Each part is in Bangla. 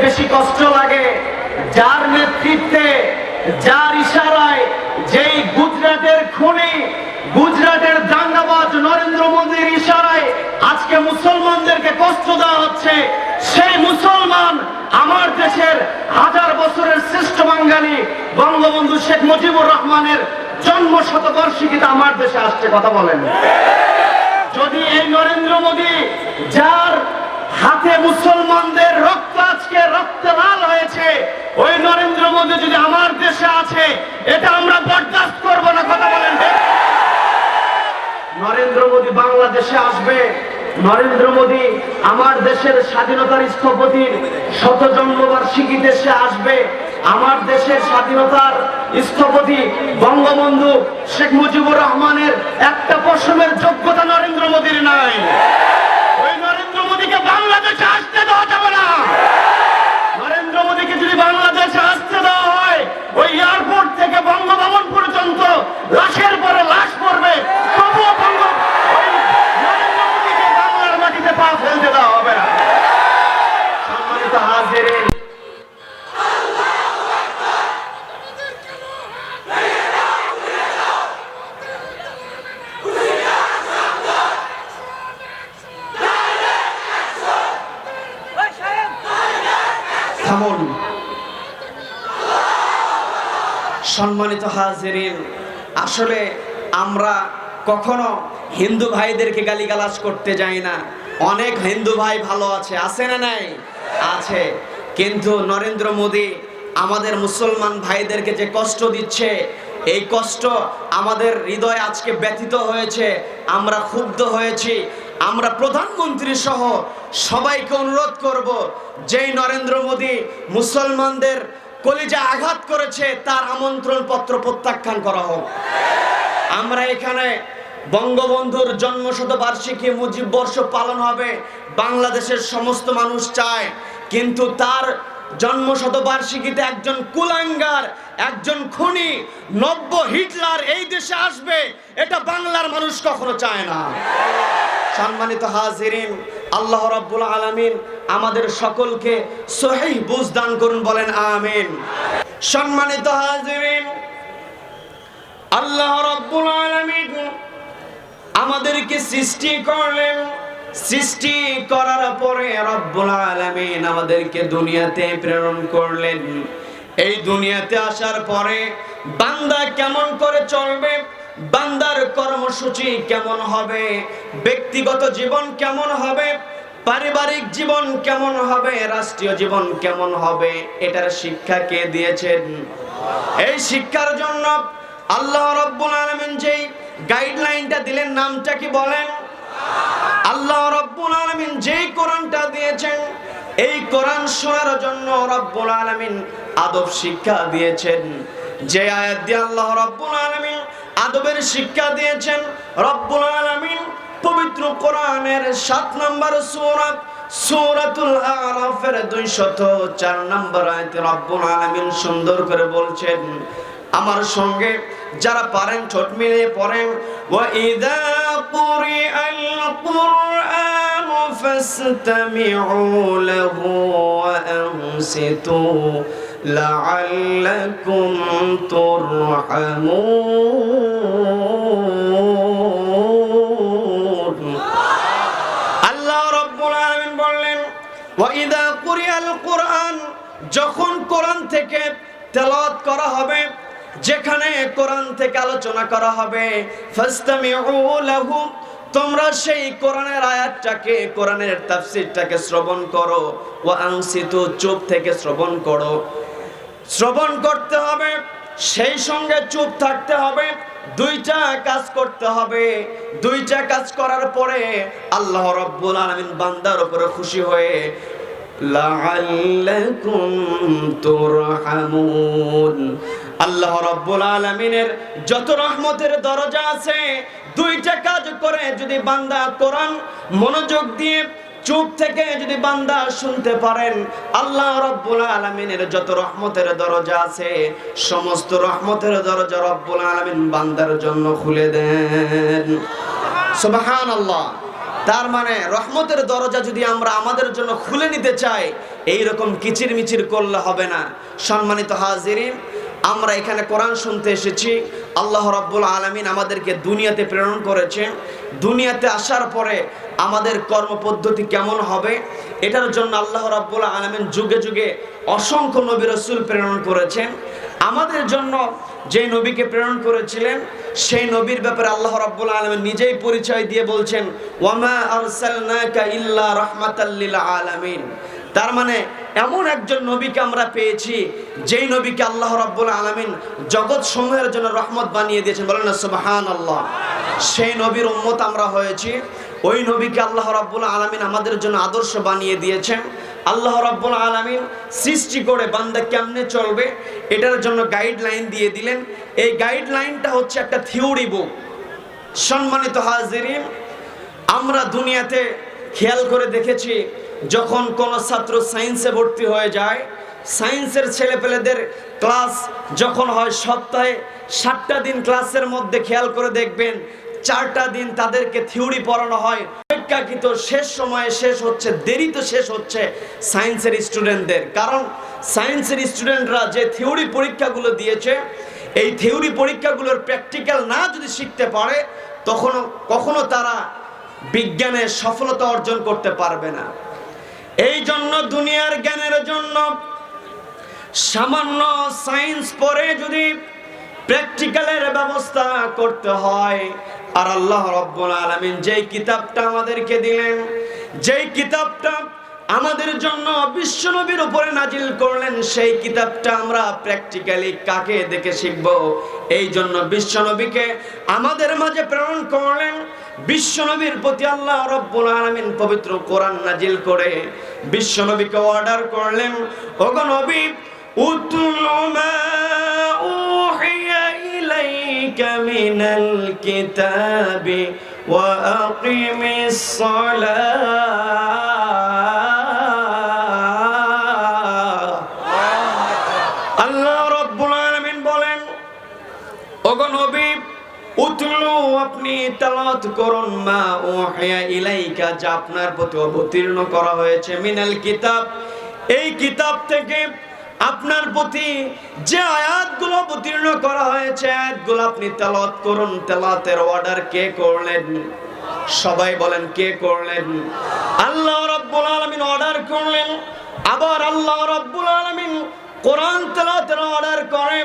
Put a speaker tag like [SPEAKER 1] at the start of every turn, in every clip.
[SPEAKER 1] বেশি কষ্ট লাগে যার নেতৃত্বে, যার ইশারায় যেই গুজরাটের খুনি, গুজরাটের দাঙ্গাবাজ নরেন্দ্র মোদীর ইশারায় আজকে মুসলমানদেরকে কষ্ট দেওয়া হচ্ছে। সেই মুসলমান আমার দেশের হাজার বছরের শ্রেষ্ঠ বাঙালি বঙ্গবন্ধু শেখ মুজিবুর রহমানের জন্ম শতবার্ষিকীতে আমার দেশে আসছে। কথা বলেন, যদি এই নরেন্দ্র মোদী, যার হাতে মুসলমানদের রক্ত আজকে রক্তে লাল হয়েছে, ওই নরেন্দ্র মোদী যদি আমার দেশে আছে, এটা আমরা বরদাস্ত করব না। কথা বলেন, নরেন্দ্র মোদী বাংলাদেশে আসবে, নরেন্দ্র মোদী আমার দেশের স্বাধীনতার স্থপতির শত জন্মবার্ষিকী দেশে আসবে। আমার দেশের স্বাধীনতার স্থপতি বঙ্গবন্ধু শেখ মুজিবুর রহমানের একটা পশমের যোগ্যতা নরেন্দ্র মোদীর নাই। ওই নরেন্দ্র মোদীকে বাংলাদেশে আসতে দেওয়া যাবে না। নরেন্দ্র মোদীকে যদি বাংলাদেশে আসতে দেওয়া হয়, ওই এয়ারপোর্ট থেকে বঙ্গভবন পর্যন্ত লাশের পরে লাশ পড়বে, তবুও নরেন্দ্র মোদীকে বাংলার মাটিতে পা ফেলতে দেওয়া হবে না। সম্মানিত হাজিরিন, সম্মানিত হাজিরিন, আসলে আমরা কখনো হিন্দু ভাইদেরকে গালিগালাজ করতে যাই না। অনেক হিন্দু ভাই ভালো আছে না নাই? আছে। কিন্তু নরেন্দ্র মোদী আমাদের মুসলমান ভাইদেরকে যে কষ্ট দিচ্ছে, এই কষ্ট আমাদের হৃদয় আজকে ব্যথিত হয়েছে, আমরা ক্ষুব্ধ হয়েছি। আমরা প্রধানমন্ত্রী সহ সবাইকে অনুরোধ করব, যেই নরেন্দ্র মোদী মুসলমানদের কলিজা আঘাত করেছে, তার আমন্ত্রণ পত্র প্রত্যাখ্যান করা হোক। আমরা এখানে বঙ্গবন্ধুর জন্ম শতবার্ষিকী মুজিব বর্ষ পালন হবে, বাংলাদেশের সমস্ত মানুষ চায়। কিন্তু তার জন্ম শতবার্ষিকীতে একজন কুলাঙ্গার, একজন খুনি, নব্য হিটলার এই দেশে আসবে, এটা বাংলার মানুষ কখনো চায় না। সম্মানিত হাজিরিন, আল্লাহ রাব্বুল আলামিন আমাদের সকলকে সহিহ বুঝ দান করুন, বলেন আমিন। সম্মানিত হাজিরিন, আল্লাহ রাব্বুল আলামিন আমাদেরকে সৃষ্টি করলেন, সৃষ্টি করার পরে রব্বুল আলামিন আমাদেরকে দুনিয়াতে প্রেরণ করলেন। এই দুনিয়াতে আসার পরে বান্দা কেমন করে চলবে, বান্দার কর্মসূচি কেমন হবে, ব্যক্তিগত জীবন কেমন হবে, পারিবারিক জীবন কেমন হবে, রাষ্ট্রীয় জীবন কেমন হবে, এটার শিক্ষা কে দিয়েছেন? এই শিক্ষার জন্য আল্লাহ রাব্বুল আলামিন যেই গাইডলাইনটা দিলেন, নামটা কি বলেন? আল্লাহ রাব্বুল আলামিন যেই কোরআনটা দিয়েছেন, এই কোরআন শোনার জন্য রাব্বুল আলামিন আদব শিক্ষা দিয়েছেন। যে আয়াত দিয়ে আল্লাহ রাব্বুল আলামিন আদবের শিক্ষা দিয়েছেন, রব্বুল আলামিন পবিত্র কোরআনের 7 নম্বর সূরা সূরাতুল আরাফের 204 নম্বর আয়াতে রব্বুল আলামিন সুন্দর করে বলছেন, আমার সঙ্গে যারা পারেন ঠোঁট মিলিয়ে পড়েন, ওয়া ইযা কুরিআল কুরআনু ফাসতামিউ লাহু ওয়া আনসিতু লাআল্লাকুম তুরহামুন। আল্লাহ রাব্বুল আলামিন বললেন, ওয়া ইযা কুরিআল কুরআন, যখন কোরআন থেকে তেলাওয়াত করা হবে, যেখানে কোরআন থেকে আলোচনা করা হবে, ফাসতামিউ লাহু, তোমরা সেই কোরআনের আয়াতটাকে, কোরআনের তাফসীরটাকে শ্রবণ করো, ওয়া আনসিতু, চুপ থেকে শ্রবণ করো। শ্রবণ করতে হবে, সেই সঙ্গে চুপ থাকতে হবে। দুইটা কাজ করতে হবে। দুইটা কাজ করার পরে আল্লাহ রাব্বুল আলামিন বান্দার উপরে খুশি হয়ে লাআল্লাকুম তুরহামুন, আল্লাহ রাব্বুল আলামিনের যত রহমতের দরজা আছে, দুইটা কাজ করে যদি বান্দা কোরআন মনোযোগ দিয়ে চুপ থেকে যদি বান্দা শুনতে পারেন, আল্লাহ রাব্বুল আলামিনের যত রহমতের দরজা আছে, সমস্ত রহমতের দরজা রাব্বুল আলামিন বান্দার জন্য খুলে দেন। সুবহানাল্লাহ। তার মানে রহমতের দরজা যদি আমরা আমাদের জন্য খুলে নিতে চাই, এইরকম কিচিরমিচির করলে হবে না। সম্মানিত হাজিরিন, আমরা এখানে কোরআন শুনতে এসেছি। আল্লাহ রাব্বুল আলামিন আমাদেরকে দুনিয়াতে প্রেরণ করেছেন। দুনিয়াতে আসার পরে আমাদের কর্মপদ্ধতি কেমন হবে, এটার জন্য আল্লাহ রাব্বুল আলামিন যুগে যুগে অসংখ্য নবী রাসূল প্রেরণ করেছেন। আমাদের জন্য যে নবীকে প্রেরণ করেছিলেন সেই নবীর ব্যাপারে আল্লাহ রাব্বুল আলামিন নিজেই পরিচয় দিয়ে বলছেন, ওয়ামা আরসালনাকা ইল্লা রাহমাতাল লিল আলামিন। তার মানে এমন একজন নবীকে আমরা পেয়েছি যেই নবীকে আল্লাহ রাব্বুল আলামিন জগৎ সমূহের জন্য রহমত বানিয়ে দিয়েছেন। বলেন না সুবহানাল্লাহ। সেই নবীর উম্মত আমরা হয়েছি। ওই নবীকে আল্লাহ রাব্বুল আলামিন আমাদের জন্য আদর্শ বানিয়ে দিয়েছেন। আল্লাহ রাব্বুল আলামিন সৃষ্টি করে বান্দা কেমনে চলবে এটার জন্য গাইডলাইন দিয়ে দিলেন। এই গাইডলাইনটা হচ্ছে একটা থিওরি বুক। সম্মানিত হাজিরিন, আমরা দুনিয়াতে খেয়াল করে দেখেছি, যখন কোনো ছাত্র সায়েন্সে ভর্তি হয়ে যায়, সায়েন্সের ছেলেপেলেদের ক্লাস যখন হয় সপ্তাহে 7টা দিন, ক্লাসের মধ্যে খেয়াল করে দেখবেন 4টা দিন তাদেরকে থিওরি পড়ানো হয়। অপেক্ষাকৃত শেষ সময়ে শেষ হচ্ছে, দেরিতে শেষ হচ্ছে সায়েন্সের স্টুডেন্টদের। কারণ সায়েন্সের স্টুডেন্টরা যে থিওরি পরীক্ষাগুলো দিয়েছে, এই থিওরি পরীক্ষাগুলোর প্র্যাকটিক্যাল না যদি শিখতে পারে কখনো তারা বিজ্ঞানে সফলতা অর্জন করতে পারবে না। এই জন্য দুনিয়ার জ্ঞানের জন্য সামান্য সায়েন্স পড়ে যদি প্র্যাকটিক্যালের ব্যবস্থা করতে হয়, আর আল্লাহ রাব্বুল আলামিন যেই কিতাবটা আমাদেরকে দিলেন, যেই কিতাবটা আমাদের জন্য বিশ্বনবীর উপরে নাজিল করলেন, সেই কিতাবটা আমরা প্র্যাকটিক্যালি কাকে দেখে শিখব? এই জন্য বিশ্বনবীকে আমাদের মাঝে প্রেরণ করলেন। বিশ্বনবীর প্রতি আল্লাহ রাব্বুল আলামিন পবিত্র কোরআন নাজিল করে বিশ্বনবীকে অর্ডার করলেন, ওগো নবী, উতলু মা উহিয়া ইলাইকা মিনাল কিতাবি ওয়া আকিমিস সালাহ। আল্লাহ রাব্বুল আলামিন বলেন, ওগো নবী, উতলু, আপনি তেলাওয়াত করুন, মা উহিয়া ইলাইকা, যা আপনার প্রতি অবতীর্ণ করা হয়েছে, মিনাল কিতাব, এই কিতাব থেকে আপনার প্রতি যে আয়াতগুলো অবতীর্ণ করা হয়েছে, আয়াতগুলো আপনি তেলাওয়াত করুন। তেলাওয়াতের অর্ডার কে করলেন? সবাই বলেন, কে করলেন? আল্লাহ রাব্বুল আলামিন অর্ডার করলেন। আবার আল্লাহ রাব্বুল আলামিন কোরআন তেলাওয়াতের অর্ডার করে।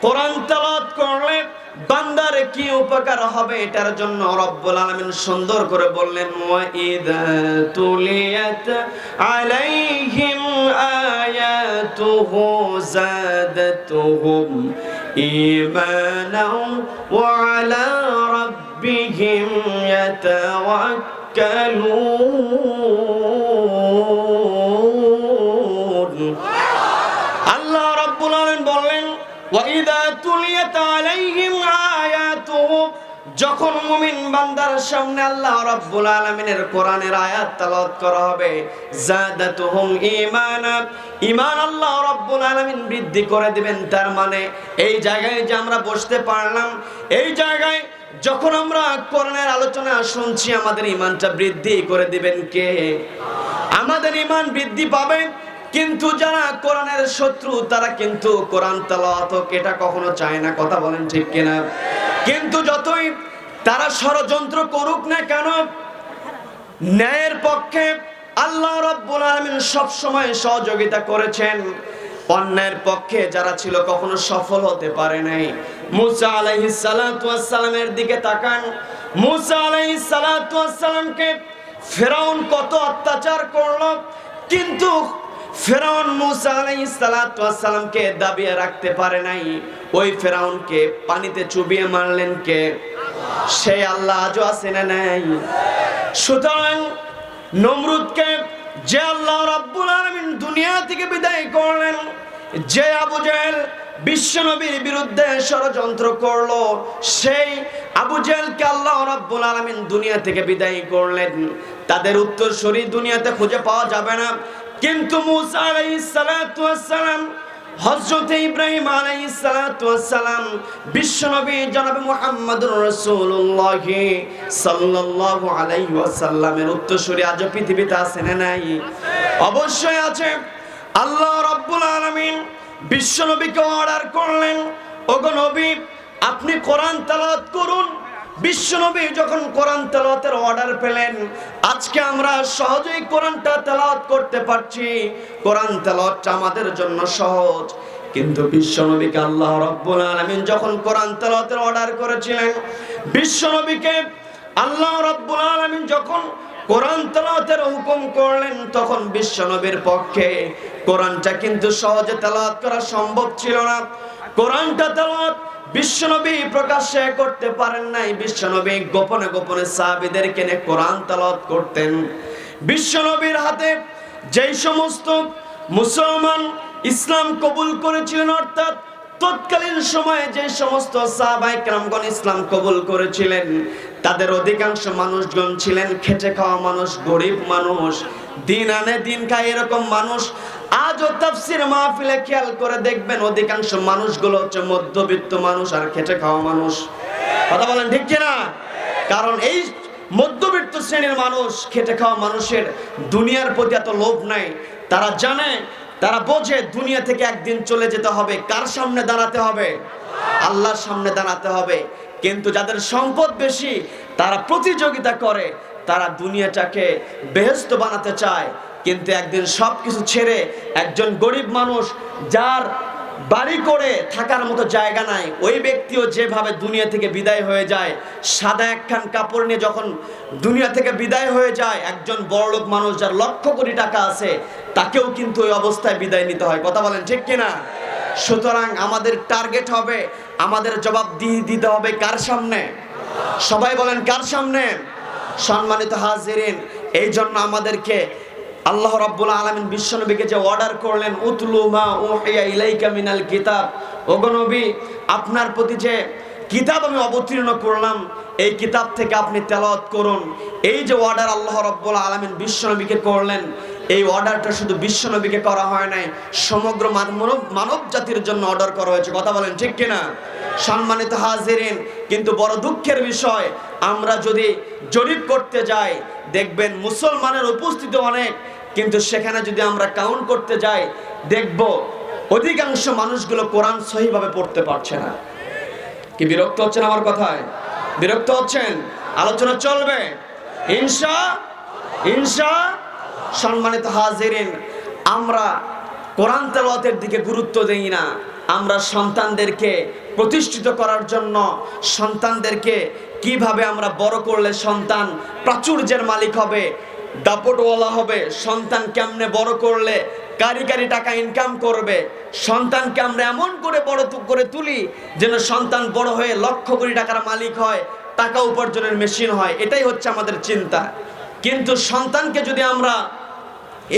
[SPEAKER 1] কোরআন তেলাওয়াত করলে বান্দার কি উপকার হবে, এটার জন্য রব্বুল আলামিন সুন্দর করে বললেন, ওয়া ইযা তুলিয়াত আলাইহিম আয়াতুহু যাদাতুহুম ঈমানাও ওয়া আলা রাব্বিহিম ইয়াতাওয়াক্কালুন। আল্লাহ রাব্বুল আলামিন বললেন, ওয়াইদা তুলিয়াত আলাইহিম আয়াতুহু, যখন মুমিন বান্দার সামনে আল্লাহ রাব্বুল আলামিনের কোরআনের আয়াত তেলাওয়াত করা হবে, যাদাতুহুম ঈমানা, ঈমান আল্লাহ রাব্বুল আলামিন বৃদ্ধি করে দিবেন। তার মানে এই জায়গায় যে আমরা বসতে পারলাম, এই জায়গায় যখন আমরা কোরআনের আলোচনা শুনছি, আমাদের ঈমানটা বৃদ্ধি করে দিবেন কে? আমাদের ঈমান বৃদ্ধি পাবে। কিন্তু যারা কোরআনের শত্রু, তারা কিন্তু কোরআন তেলাওয়াত হোক এটা কখনো চায় না। কথা বলেন ঠিক কিনা? কিন্তু যতই তারা ষড়যন্ত্র করুক না কেন, ন্যায়ের পক্ষে আল্লাহ রাব্বুল আলামিন সব সময় সহযোগিতা করেছেন। অন্যায়ের পক্ষে যারা ছিল কখনো সফল হতে পারে নাই। মুসা আলাইহিস সালাতু ওয়াস সালামের দিকে তাকান। মুসা আলাইহিস সালাতু ওয়াস সালামকে ফেরাউন কত অত্যাচার করলো, কিন্তু ফেরাউন মুসা আলাইহিস সালাতু ওয়াস সালামকে দাবিয়ে রাখতে পারে নাই। ওই ফেরাউনকে পানিতে চুবিয়ে মারলেন কে? সেই আল্লাহ আজও আছে না নাই? সুতরাং নমরুদকে যে আল্লাহ রাব্বুল আলামিন দুনিয়া থেকে বিদায় করলেন, যে আবু জেহেল বিশ্বনবীর বিরুদ্ধে ষড়যন্ত্র করলো, সেই আবু জেহেলকে আল্লাহ রাব্বুল আলামিন দুনিয়া থেকে বিদায় করলেন। তাদের উত্তরসূরি দুনিয়াতে খুঁজে পাওয়া যাবে না। কিন্তু মুসা আলাইহিস সালাতু ওয়াস সালাম, হযরত ইব্রাহিম আলাইহিস সালাতু ওয়াস সালাম, বিশ্বনবী জনাব মুহাম্মদুর রাসূলুল্লাহ সাল্লাল্লাহু আলাইহি ওয়াসাল্লামের উত্তরসূরি আজও পৃথিবীতে আছে না নাই? অবশ্যই আছে। আল্লাহ রাব্বুল আলামিন বিশ্বনবীকে অর্ডার করলেন, ওগো নবী আপনি কোরআন তেলাওয়াত করুন। বিশ্বনবী যখন কোরআন তেলাওয়াতের অর্ডার পেলেন, আজকে আমরা সহজেই কোরআনটা তেলাওয়াত করতে পারছি, কোরআন তেলাওয়াতটা আমাদের জন্য সহজ। কিন্তু বিশ্বনবীকে আল্লাহ রাব্বুল আলামিন যখন কোরআন তেলাওয়াতের অর্ডার করেছিলেন, বিশ্বনবীকে আল্লাহ রাব্বুল আলামিন যখন কোরআন তেলাওয়াতের হুকুম করলেন, তখন বিশ্বনবীর পক্ষে কোরআনটা কিন্তু সহজে তেলাওয়াত করা সম্ভব ছিল না। কোরআনটা তেলাওয়াত বিশ্বনবী প্রকাশ্যে করতে পারেন নাই। বিশ্বনবী গোপনে গোপনে সাহাবীদেরকে নিয়ে কোরআন তেলাওয়াত করতেন। বিশ্বনবীর হাতে যেই সমস্ত মুসলমান ইসলাম কবুল করেছিলেন, অর্থাৎ তৎকালীন সময়ে যে সমস্ত সাহাবায়ে কেরামগণ ইসলাম কবুল করেছিলেন, তাদের অধিকাংশ মানুষগণ ছিলেন খেটে খাওয়া মানুষ, গরিব মানুষ, দিন আনে দিন খায় এরকম মানুষ। আজও তাফসীর মাহফিলে খেয়াল করে দেখবেন অধিকাংশ মানুষগুলো হচ্ছে মধ্যবিত্ত মানুষ আর খেটে খাওয়া মানুষ। কথা বলেন ঠিক কিনা? কারণ এই মধ্যবিত্ত শ্রেণীর মানুষ, খেটে খাওয়া মানুষের দুনিয়ার প্রতি এত লোভ নাই। তারা জানে, তারা বোঝে দুনিয়া থেকে একদিন চলে যেতে হবে। কার সামনে দাঁড়াতে হবে? আল্লাহর সামনে দাঁড়াতে হবে। কিন্তু যাদের সম্পদ বেশি, তারা প্রতিযোগিতা করে, তারা দুনিয়াটাকে বেহেশত বানাতে চায়। কিন্তু একদিন সবকিছু ছেড়ে একজন গরিব মানুষ, যার বাড়ি করে থাকার মতো জায়গা নাই, ওই ব্যক্তিও যেভাবে দুনিয়া থেকে বিদায় হয়ে যায়, সাদা একখান কাপড় নিয়ে যখন দুনিয়া থেকে বিদায় হয়ে যায়, একজন বড়লোক মানুষ যার লক্ষ কোটি টাকা আছে, তাকেও কিন্তু ওই অবস্থায় বিদায় নিতে হয়। কথা বলেন ঠিক কিনা? সুতরাং আমাদের টার্গেট হবে, আমাদের জবাব দিতে হবে কার সামনে? সবাই বলেন কার সামনে? সম্মানিত হাজিরিন, এই জন্য আমাদেরকে আল্লাহ রাব্বুল আলামিন বিশ্বনবীকে যে অর্ডার করলেন, উতলু মা উহিয়া ইলাইকা মিনাল কিতাব, ওগো নবী আপনার প্রতি যে কিতাব আমি অবতীর্ণ করলাম, এই কিতাব থেকে আপনি তেলাওয়াত করুন। এই যে অর্ডার আল্লাহ রাব্বুল আলামিন বিশ্বনবীকে করলেন, এই অর্ডারটা শুধু বিশ্বনবীকে করা হয় নাই, সমগ্র মানব জাতির জন্য অর্ডার করা হয়েছে। কথা বলেন ঠিক কিনা? সম্মানিত হাজিরিন, কিন্তু বড় দুঃখের বিষয়, আমরা যদি জরিপ করতে যাই দেখবেন মুসলমানের উপস্থিতি অনেক, কিন্তু সেখানে যদি আমরা কাউন্ট করতে যাই দেখব অধিকাংশ মানুষগুলো কোরআন সহিভাবে পড়তে পারছে না। কি বিরক্ত হচ্ছেন আমার কথায়? বিরক্ত হচ্ছেন? আলোচনা চলবে ইনশা। সম্মানিত হাজিরিন, আমরা কোরআন তেলাওয়াতের দিকে গুরুত্ব দেই না। আমরা সন্তানদেরকে প্রতিষ্ঠিত করার জন্য, সন্তানদেরকে কিভাবে আমরা বড় করলে সন্তান প্রাচুর্যের মালিক হবে, দাপটওয়ালা হবে, সন্তান কেমনে বড় করলে কারি টাকা ইনকাম করবে, সন্তানকে আমরা এমন করে বড় করে তুলি যেন সন্তান বড় হয়ে লক্ষ কোটি টাকার মালিক হয়, টাকা উপার্জনের মেশিন হয়, এটাই হচ্ছে আমাদের চিন্তা। কিন্তু সন্তানকে যদি আমরা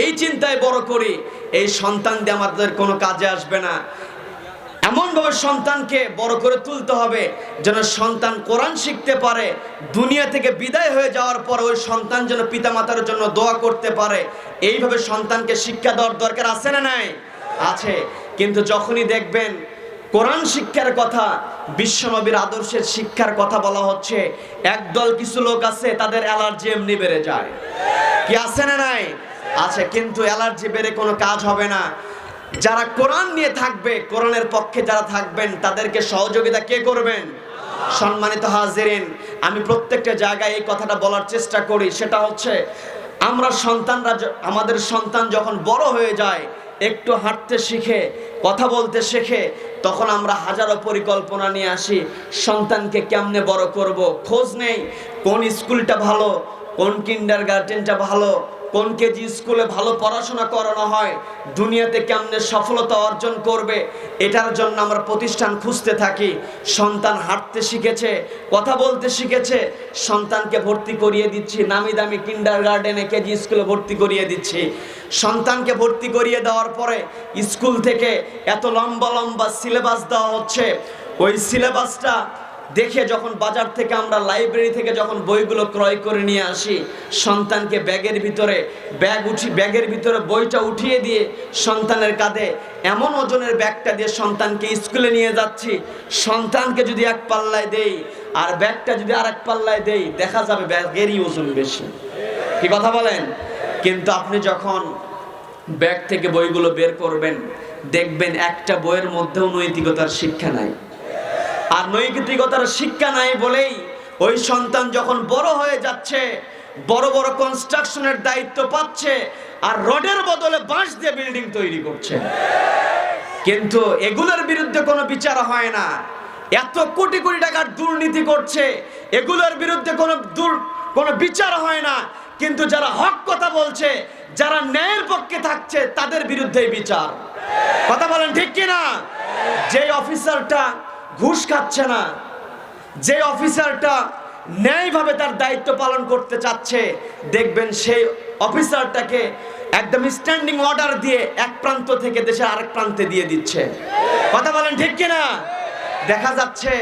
[SPEAKER 1] এই চিন্তায় বড় করি, এই সন্তান দিয়ে আমাদের কোনো কাজে আসবে না। এমনভাবে সন্তানকে বড় করে তুলতে হবে যেন সন্তান কোরআন শিখতে পারে, দুনিয়া থেকে বিদায় হয়ে যাওয়ার পর ওই সন্তান যেন পিতামাতার জন্য দোয়া করতে পারে। এইভাবে সন্তানকে শিক্ষা দেওয়ার দরকার আছে না নাই? আছে। কিন্তু যখনই দেখবেন কোরআন শিক্ষার কথা, বিশ্বনবীর আদর্শের শিক্ষার কথা বলা হচ্ছে, একদল কিছু লোক আছে তাদের অ্যালার্জি এমনি বেড়ে যায়। কি আছে না নাই? আছে। কিন্তু অ্যালার্জি বেড়ে কোনো কাজ হবে না। যারা কোরআন নিয়ে থাকবে, কোরআনের পক্ষে যারা থাকবেন, তাদেরকে সহযোগিতা কে করবেন? সম্মানিত হাজিরিন, আমি প্রত্যেকটা জায়গায় এই কথাটা বলার চেষ্টা করি, সেটা হচ্ছে আমাদের সন্তান যখন বড় হয়ে যায়, একটু হাঁটতে শিখে, কথা বলতে শেখে, তখন আমরা হাজারো পরিকল্পনা নিয়ে আসি সন্তানকে কেমনে বড় করব। খোঁজ নেই কোন স্কুলটা ভালো, কোন কিন্ডারগার্টেনটা ভালো, কোন কেজি স্কুলে ভালো পড়াশোনা করানো হয়, দুনিয়াতে কেমনে সফলতা অর্জন করবে, এটার জন্য আমরা প্রতিষ্ঠান খুঁজতে থাকি। সন্তান হাঁটতে শিখেছে, কথা বলতে শিখেছে, সন্তানকে ভর্তি করিয়ে দিচ্ছি নামি দামি কিন্ডারগার্টেনে, কেজি স্কুলে ভর্তি করিয়ে দিচ্ছি। সন্তানকে ভর্তি করিয়ে দেওয়ার পরে স্কুল থেকে এত লম্বা লম্বা সিলেবাস দেওয়া হচ্ছে, ওই সিলেবাসটা দেখে যখন বাজার থেকে আমরা লাইব্রেরি থেকে যখন বইগুলো ক্রয় করে নিয়ে আসি, সন্তানকে ব্যাগের ভিতরে বইটা উঠিয়ে দিয়ে সন্তানের কাঁধে এমন ওজনের ব্যাগটা দিয়ে সন্তানকে স্কুলে নিয়ে যাচ্ছি, সন্তানকে যদি এক পাল্লায় দেই আর ব্যাগটা যদি আরেক পাল্লায় দেই, দেখা যাবে ব্যাগেরই ওজন বেশি। কি কথা বলেন? কিন্তু আপনি যখন ব্যাগ থেকে বইগুলো বের করবেন, দেখবেন একটা বইয়ের মধ্যেও নৈতিকতার শিক্ষা নাই। আর নৈতিকতার শিক্ষা নাই বলেই ওই সন্তান যখন বড় হয়ে যাচ্ছে, বড় বড় কনস্ট্রাকশনের দায়িত্ব পাচ্ছে, আর রডের বদলে বাঁশ দিয়ে বিল্ডিং তৈরি করছে। কিন্তু এগুলোর বিরুদ্ধে কোনো বিচার হয় না। এত কোটি কোটি টাকার দুর্নীতি করছে, এগুলোর বিরুদ্ধে কোনো বিচার হয় না। কিন্তু যারা হক কথা বলছে, যারা ন্যায়ের পক্ষে থাকছে, তাদের বিরুদ্ধেই বিচার। কথা বলেন ঠিক কিনা? যে অফিসারটা ঘুষ খাচ্ছে না, যে অফিসারটা ন্যায়ভাবে তার দায়িত্ব পালন করতে চাচ্ছে, দেখবেন সেই অফিসারটাকে একদম স্ট্যান্ডিং অর্ডার দিয়ে এক প্রান্ত থেকে দেশের আরেক প্রান্তে দিয়ে দিচ্ছে। কথা বলেন ঠিক কিনা? দেখা যাচ্ছে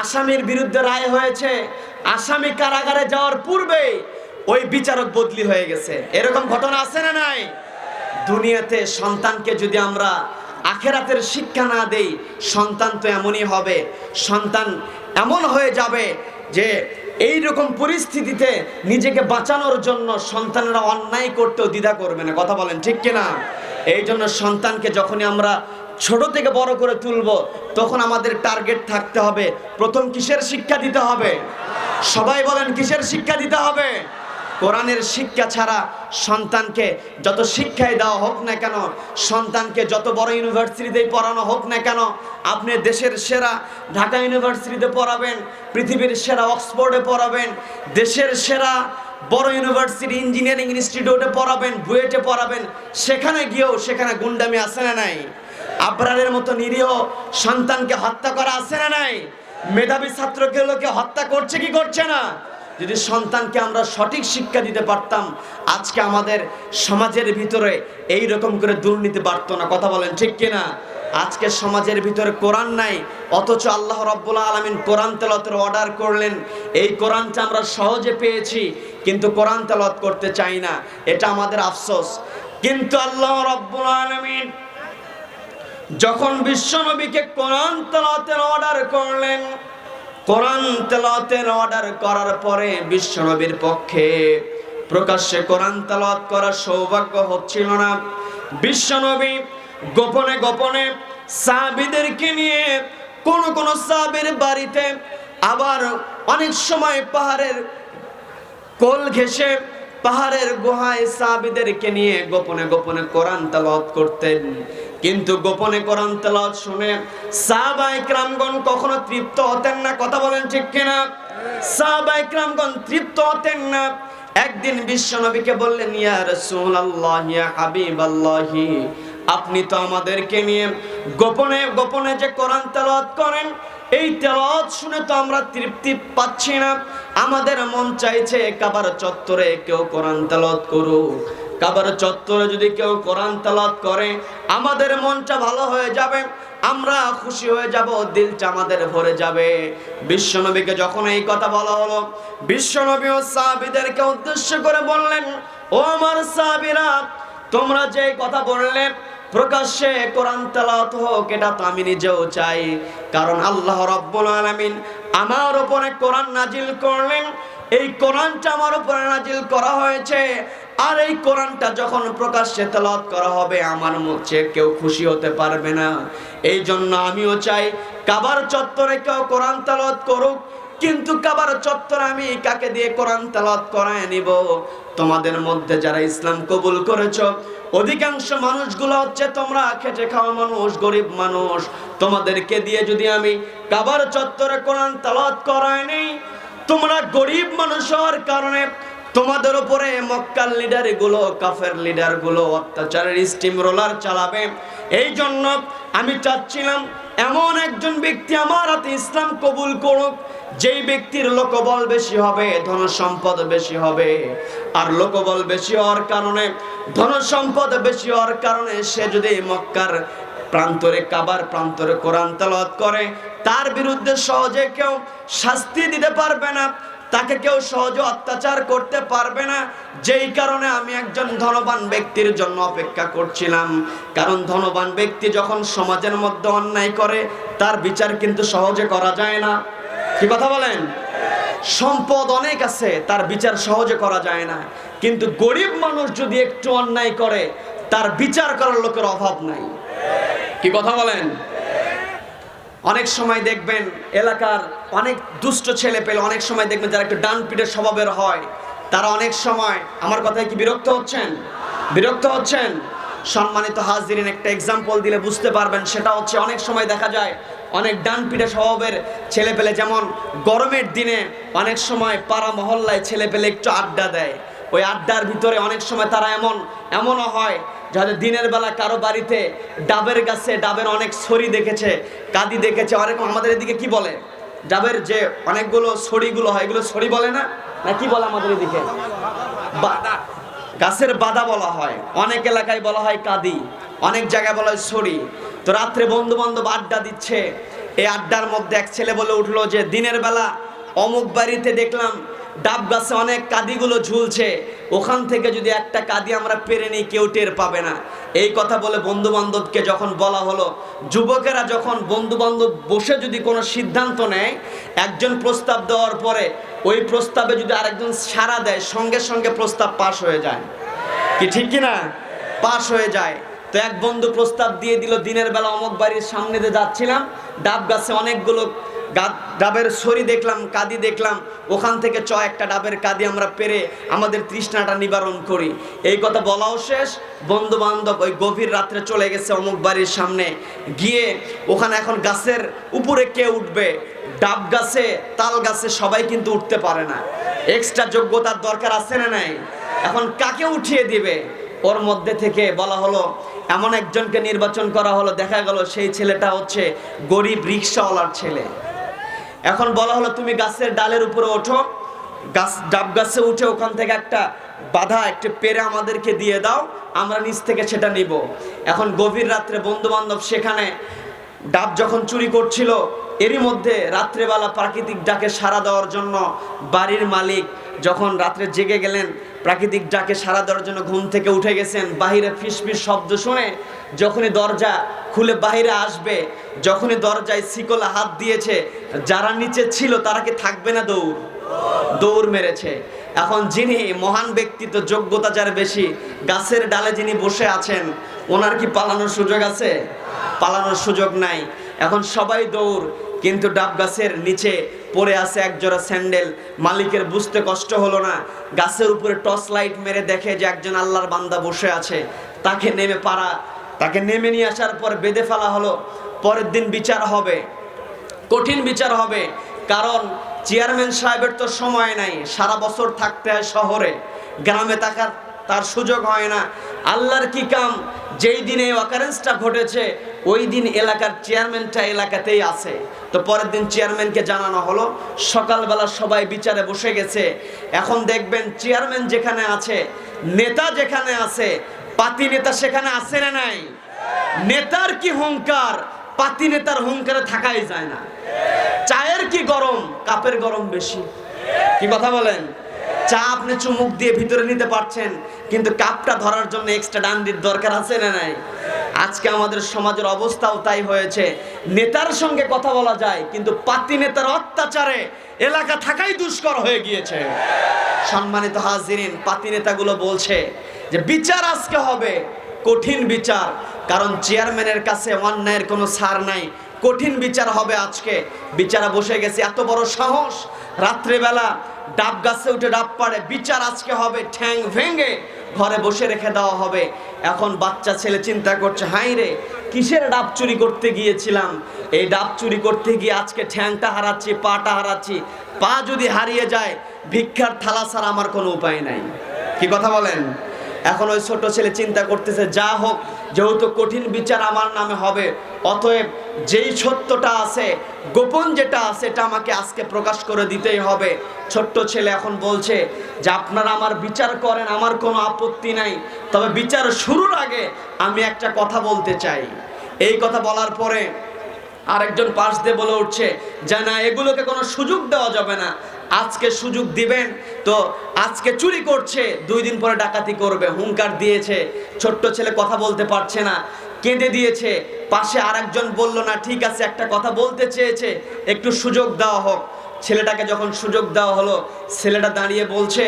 [SPEAKER 1] আসামির বিরুদ্ধে রায় হয়েছে, আসামি কারাগারে যাওয়ার পূর্বে ওই বিচারক বদলি হয়ে গেছে। এরকম ঘটনা আছে না নাই? দুনিয়াতে সন্তানকে যদি আমরা আখেরাতের শিক্ষা না দেই, সন্তান তো এমনই হবে। সন্তান এমন হয়ে যাবে যে এই রকম পরিস্থিতিতে নিজেকে বাঁচানোর জন্য সন্তানেরা অন্যায় করতেও দ্বিধা করবে না। কথা বলেন ঠিক কিনা? এই জন্য সন্তানকে যখনই আমরা ছোট থেকে বড় করে তুলবো, তখন আমাদের টার্গেট থাকতে হবে, প্রথম কিসের শিক্ষা দিতে হবে? সবাই বলেন কিসের শিক্ষা দিতে হবে? কোরআনের শিক্ষা ছাড়া সন্তানকে যত শিক্ষাই দেওয়া হোক না কেন, সন্তানকে যত বড় ইউনিভার্সিটিতেই পড়ানো হোক না কেন, আপনি দেশের সেরা ঢাকা ইউনিভার্সিটিতে পড়াবেন, পৃথিবীর সেরা অক্সফোর্ডে পড়াবেন, দেশের সেরা বড় ইউনিভার্সিটি ইঞ্জিনিয়ারিং ইনস্টিটিউটে পড়াবেন, বুয়েটে পড়াবেন, সেখানে গিয়েও সেখানে গুন্ডামি আছে না নাই? আবরারের মতো নিরীহ সন্তানকে হত্যা করা আছে না নাই? মেধাবী ছাত্রকে লোকে হত্যা করছে কি করছে না? যদি সন্তানকে আমরা সঠিক শিক্ষা দিতে পারতাম, আজকে আমাদের সমাজের ভিতরে এই রকম করে দুর্নীতি বাড়তো না। কথা বলেন ঠিক কিনা? আজকে সমাজের ভিতরে কোরআন নাই, অথচ আল্লাহ রাব্বুল আলামিন কোরআন তেলাওয়াতের অর্ডার করলেন। এই কোরআনটা আমরা সহজে পেয়েছি, কিন্তু কোরআন তেলাওয়াত করতে চাই না, এটা আমাদের আফসোস। কিন্তু আল্লাহ রাব্বুল আলামিন যখন বিশ্বনবীকে কোরআন তেলাওয়াতের অর্ডার করলেন, কোরআন তেলাওয়াতের অর্ডার করার পরে বিশ্বনবীর পক্ষে প্রকাশ্যে কোরআন তেলাওয়াত করার সৌভাগ্য হচ্ছিল না। বিশ্বনবী গোপনে গোপনে সাহাবীদেরকে নিয়ে কোন সাহাবীর বাড়িতে, আবার অনেক সময় পাহাড়ের কোল ঘেঁষে পাহাড়ের গুহায় সাহাবীদেরকে নিয়ে গোপনে গোপনে কোরআন তেলাওয়াত করতেন। কিন্তু গোপনে কোরআন তেলাওয়াত শুনে সাহাবায়ে কেরামগণ কখনো তৃপ্ত হতেন না। কথা বলেন ঠিক কিনা? সাহাবায়ে কেরামগণ তৃপ্ত হতেন না। একদিন বিশ্বনবীকে বললেন, ইয়া রাসূলুল্লাহ, ইয়া হাবিবাল্লাহ, আপনি তো আমাদেরকে নিয়ে গোপনে গোপনে যে কোরআন তেলাওয়াত করেন, এই তেলাওয়াত শুনে তো আমরা তৃপ্তি পাচ্ছি না। আমাদের মন চাইছে কাবার চত্বরে কেউ কোরআন তেলাওয়াত করুক। কাবার চত্বরে যদি কেউ কোরআন তেলাওয়াত করে, আমাদের মনটা ভালো হয়ে যাবে, আমরা খুশি হয়ে যাব, দিলটা আমাদের ভরে যাবে। বিশ্বনবীকে যখন এই কথা বলা হলো, বিশ্বনবী ও সাহাবীদেরকে উদ্দেশ্য করে বললেন, ও আমার সাহাবীরা, তোমরা যে কথা বললে প্রকাশ্যে কোরআন তেলাওয়াত হোক, এটা তো আমি নিজেও চাই। কারণ আল্লাহ রাব্বুল আলামিন আমার উপরে কোরআন নাজিল করলেন, এই কোরআনটা আমার উপরে নাজিল করা হয়েছে। আর এই কোরআনটা যখন প্রকাশ্যে তেলাওয়াত করা হবে, আমার মুখে কেউ খুশি হতে পারবে না। এই জন্য আমিও চাই কাবার চত্বরে কেউ কোরআন তেলাওয়াত করুক। কিন্তু কাবার চত্বরে আমি কাকে দিয়ে কোরআন তেলাওয়াত করায় নিব? তোমাদের মধ্যে যারা ইসলাম কবুল করেছো, অধিকাংশ মানুষগুলো হচ্ছে তোমরা খেটে খাওয়া মানুষ, গরিব মানুষ। তোমাদেরকে দিয়ে যদি আমি কাবার চত্বরে কোরআন তেলাওয়াত করায় নেই, তোমরা গরিব মানুষ হওয়ার কারণে তোমাদের উপরে মক্কার লিডার গুলো, কাফের লিডার গুলো অত্যাচারের স্টিম রোলার চালাবে। এই জন্য আমি চাচ্ছিলাম এমন একজন ব্যক্তি আমার হাতে ইসলাম কবুল করুক, যেই ব্যক্তির লোকবল বেশি হবে, ধন সম্পদ বেশি হবে। আর লোকবল বেশি হওয়ার কারণে, ধন সম্পদ বেশি হওয়ার কারণে সে যদি মক্কার প্রান্তরে, কাবার প্রান্তরে কোরআন তেলাওয়াত করে, তার বিরুদ্ধে সহজে কেউ শাস্তি দিতে পারবে না, তাকে কেউ সহজে অত্যাচার করতে পারবে না। যেই কারণে আমি একজন ধনবান ব্যক্তির জন্য অপেক্ষা করছিলাম। কারণ ধনবান ব্যক্তি যখন সমাজের মধ্যে অন্যায় করে, তার বিচার কিন্তু সহজে করা যায় না। কি কথা বলেন? সম্পদ অনেক আছে, তার বিচার সহজে করা যায় না। কিন্তু গরিব মানুষ যদি একটু অন্যায় করে, তার বিচার করার লোকের অভাব নাই। কি কথা বলেন? অনেক সময় দেখবেন এলাকার অনেক দুষ্ট ছেলে পেলে, অনেক সময় দেখবেন যারা একটু ডান পিঠের স্বভাবের হয়, তারা অনেক সময়, আমার কথায় কি বিরক্ত হচ্ছেন? বিরক্ত হচ্ছেন? সম্মানিত হাজিরিন, একটা এক্সাম্পল দিলে বুঝতে পারবেন। সেটা হচ্ছে অনেক সময় দেখা যায় অনেক ডান পিঠে স্বভাবের ছেলে পেলে, যেমন গরমের দিনে অনেক সময় পাড়া মহল্লায় ছেলে পেলে একটু আড্ডা দেয়। ওই আড্ডার ভিতরে অনেক সময় তারা এমনও হয় যাদের দিনের বেলা কারো বাড়িতে ডাবের গাছে ডাবের অনেক ছড়ি দেখেছে, কাদি দেখেছে, অনেক আমাদের এদিকে কি বলে, ডাবের যে অনেকগুলো ছড়িগুলো হয়, এগুলো ছড়ি বলে না, না কি বলে আমাদের এদিকে? গাছের বাদা বলা হয়, অনেক এলাকায় বলা হয় কাদি, অনেক জায়গায় বলা হয় ছড়ি। তো রাত্রে বন্ধু বান্ধব আড্ডা দিচ্ছে, এই আড্ডার মধ্যে এক ছেলে বলে উঠলো যে দিনের বেলা অমুক বাড়িতে দেখলাম ডাব গাছে অনেক কাদিগুলো ঝুলছে, ওখান থেকে যদি একটা কাদি আমরা পেরে নিই কেউ টের পাবে না। এই কথা বলে বন্ধু বান্ধবকে যখন বলা হলো, যুবকেরা যখন বন্ধু বান্ধব বসে যদি কোনো সিদ্ধান্ত নেয়, একজন প্রস্তাব দেওয়ার পরে ওই প্রস্তাবে যদি আরেকজন সাড়া দেয়, সঙ্গে সঙ্গে প্রস্তাব পাশ হয়ে যায়। কি ঠিক কিনা? পাশ হয়ে যায়। তো এক বন্ধু প্রস্তাব দিয়ে দিল, দিনের বেলা অমুক বাড়ির সামনে দিয়ে যাচ্ছিলাম, ডাব গাছে অনেকগুলো ডাবের ছড়ি দেখলাম, কাদি দেখলাম, ওখান থেকে একটা ডাবের কাদি আমরা পেরে আমাদের তৃষ্ণাটা নিবারণ করি। এই কথা বলাও শেষ, বন্ধু বান্ধব ওই গভীর রাত্রে চলে গেছে অমুক বাড়ির সামনে গিয়ে, ওখানে এখন গাছের উপরে কে উঠবে? ডাব গাছে, তাল গাছে সবাই কিন্তু উঠতে পারে না, এক্সট্রা যোগ্যতার দরকার আছে না নাই? এখন কাকে উঠিয়ে দিবে? ওর মধ্যে থেকে বলা হলো, এমন একজনকে নির্বাচন করা হলো, দেখা গেল সেই ছেলেটা হচ্ছে গরিব রিক্সাওয়ালার ছেলে। এখন বলা হলো তুমি গাছের ডালের উপরে ওঠো, ডাব গাছে উঠে ওখান থেকে একটা বাধা একটা পেরে আমাদেরকে দিয়ে দাও, আমরা নিচ থেকে সেটা নিব। এখন গভীর রাত্রে বন্ধু বান্ধব সেখানে ডাব যখন চুরি করছিল, এরই মধ্যে রাত্রেবেলা প্রাকৃতিক ডাকে সাড়া দেওয়ার জন্য বাড়ির মালিক যখন রাত্রে জেগে গেলেন, প্রাকৃতিক ডাকে সাড়া দেওয়ার জন্য ঘুম থেকে উঠে গেছেন, বাহিরে ফিসফিস শব্দ শুনে যখনই দরজা খুলে বাহিরে আসবে, যখনই দরজায় শিকলে হাত দিয়েছে, যারা নিচে ছিল তারা কি থাকবে না? দৌড় মেরেছে। এখন যিনি মহান ব্যক্তিত্ব, যোগ্যতা যার বেশি, গাছের ডালে যিনি বসে আছেন, ওনার কি পালানোর সুযোগ আছে? পালানোর সুযোগ নাই। এখন সবাই দৌড়, কিন্তু ডাব গাছের নিচে পড়ে আছে এক জোড়া স্যান্ডেল। মালিকের বুঝতে কষ্ট হলো না, গাছের উপরে টর্চ লাইট মেরে দেখে যে একজন আল্লাহর বান্দা বসে আছে। তাকে নেমে নিয়ে আসার পর বেঁধে ফেলা হলো। পরের দিন বিচার হবে, কঠিন বিচার হবে, কারণ চেয়ারম্যান সাহেবের তো সময় নাই, সারা বছর থাকতে হয় শহরে, গ্রামে তার সুযোগ হয় না। আল্লাহর কি কাম, যেই দিনে অকারেন্সটা ঘটেছে ওই দিন এলাকার চেয়ারম্যানটা এলাকাতেই আছে। তো পরের দিন চেয়ারম্যানকে জানানো হলো, সকালবেলা সবাই বিচারে বসে গেছে। এখন দেখবেন চেয়ারম্যান যেখানে আছে, নেতা যেখানে আছে, পাতি নেতা সেখানে আছে না নাই? নেতার কি হুঙ্কার, পাতি নেতার হুঙ্কারে থাকাই যায় না। চায়ের কি গরম, কাপের গরম বেশি। কি কথা বলেন? চা আপনি চুমুক দিয়ে ভিতরে নিতে পারছেন, কিন্তু কাপটা ধরার জন্য এক্সট্রা ডান্ডির দরকার আছে না নাই? আজকে আমাদের সমাজের অবস্থাও তাই হয়েছে। নেতার সঙ্গে কথা বলা যায়, কিন্তু পাতি নেতার অত্যাচারে এলাকা থাকাই দুষ্কর হয়ে গিয়েছে। সম্মানিত হাজিরিন, পাতি নেতাগুলো বলছে যে বিচার আজকে হবে, কঠিন বিচার, কারণ চেয়ারম্যানের কাছে অন্যায়ের কোনো ছাড় নাই, কঠিন বিচার হবে আজকে। বিচারা বসে গেছে, এত বড় সাহস, রাত্রেবেলা ডাব গাছে উঠে ডাব পাড়ে, বিচার আজকে হবে, ঠ্যাং ভেঙে ঘরে বসে রেখে দেওয়া হবে। এখন বাচ্চা ছেলে চিন্তা করছে, হাই রে, কিসের ডাব চুরি করতে গিয়েছিলাম, এই ডাব চুরি করতে গিয়ে আজকে ঠ্যাংটা হারাচ্ছি, পাটা হারাচ্ছি, পা যদি হারিয়ে যায় ভিক্ষার থালা ছাড়া আমার কোনো উপায় নাই। কি কথা বলেন? এখন ওই ছোট ছেলে চিন্তা করতেছে, যা হোক, যেহেতু কঠিন বিচার আমার নামে হবে, অতএব যেই সত্যটা আছে, গোপন যেটা আছে, এটা আমাকে আজকে প্রকাশ করে দিতেই হবে। ছোট্ট ছেলে এখন বলছে যে আপনারা আমার বিচার করেন, আমার কোনো আপত্তি নাই, তবে বিচার শুরুর আগে আমি একটা কথা বলতে চাই। এই কথা বলার পরে আরেকজন পাশ দিয়ে বলে উঠছে যে না, এগুলোকে কোনো সুযোগ দেওয়া যাবে না, আজকে সুযোগ দিবেন তো আজকে চুরি করছে, 2 দিন পরে ডাকাতি করবে, হুঙ্কার দিয়েছে। ছোট্ট ছেলে কথা বলতে পারছে না, কেঁদে দিয়েছে। পাশে আরেকজন বলল, না ঠিক আছে, একটা কথা বলতে চেয়েছে, একটু সুযোগ দেওয়া হোক। ছেলেটাকে যখন সুযোগ দেওয়া হলো, ছেলেটা দাঁড়িয়ে বলছে,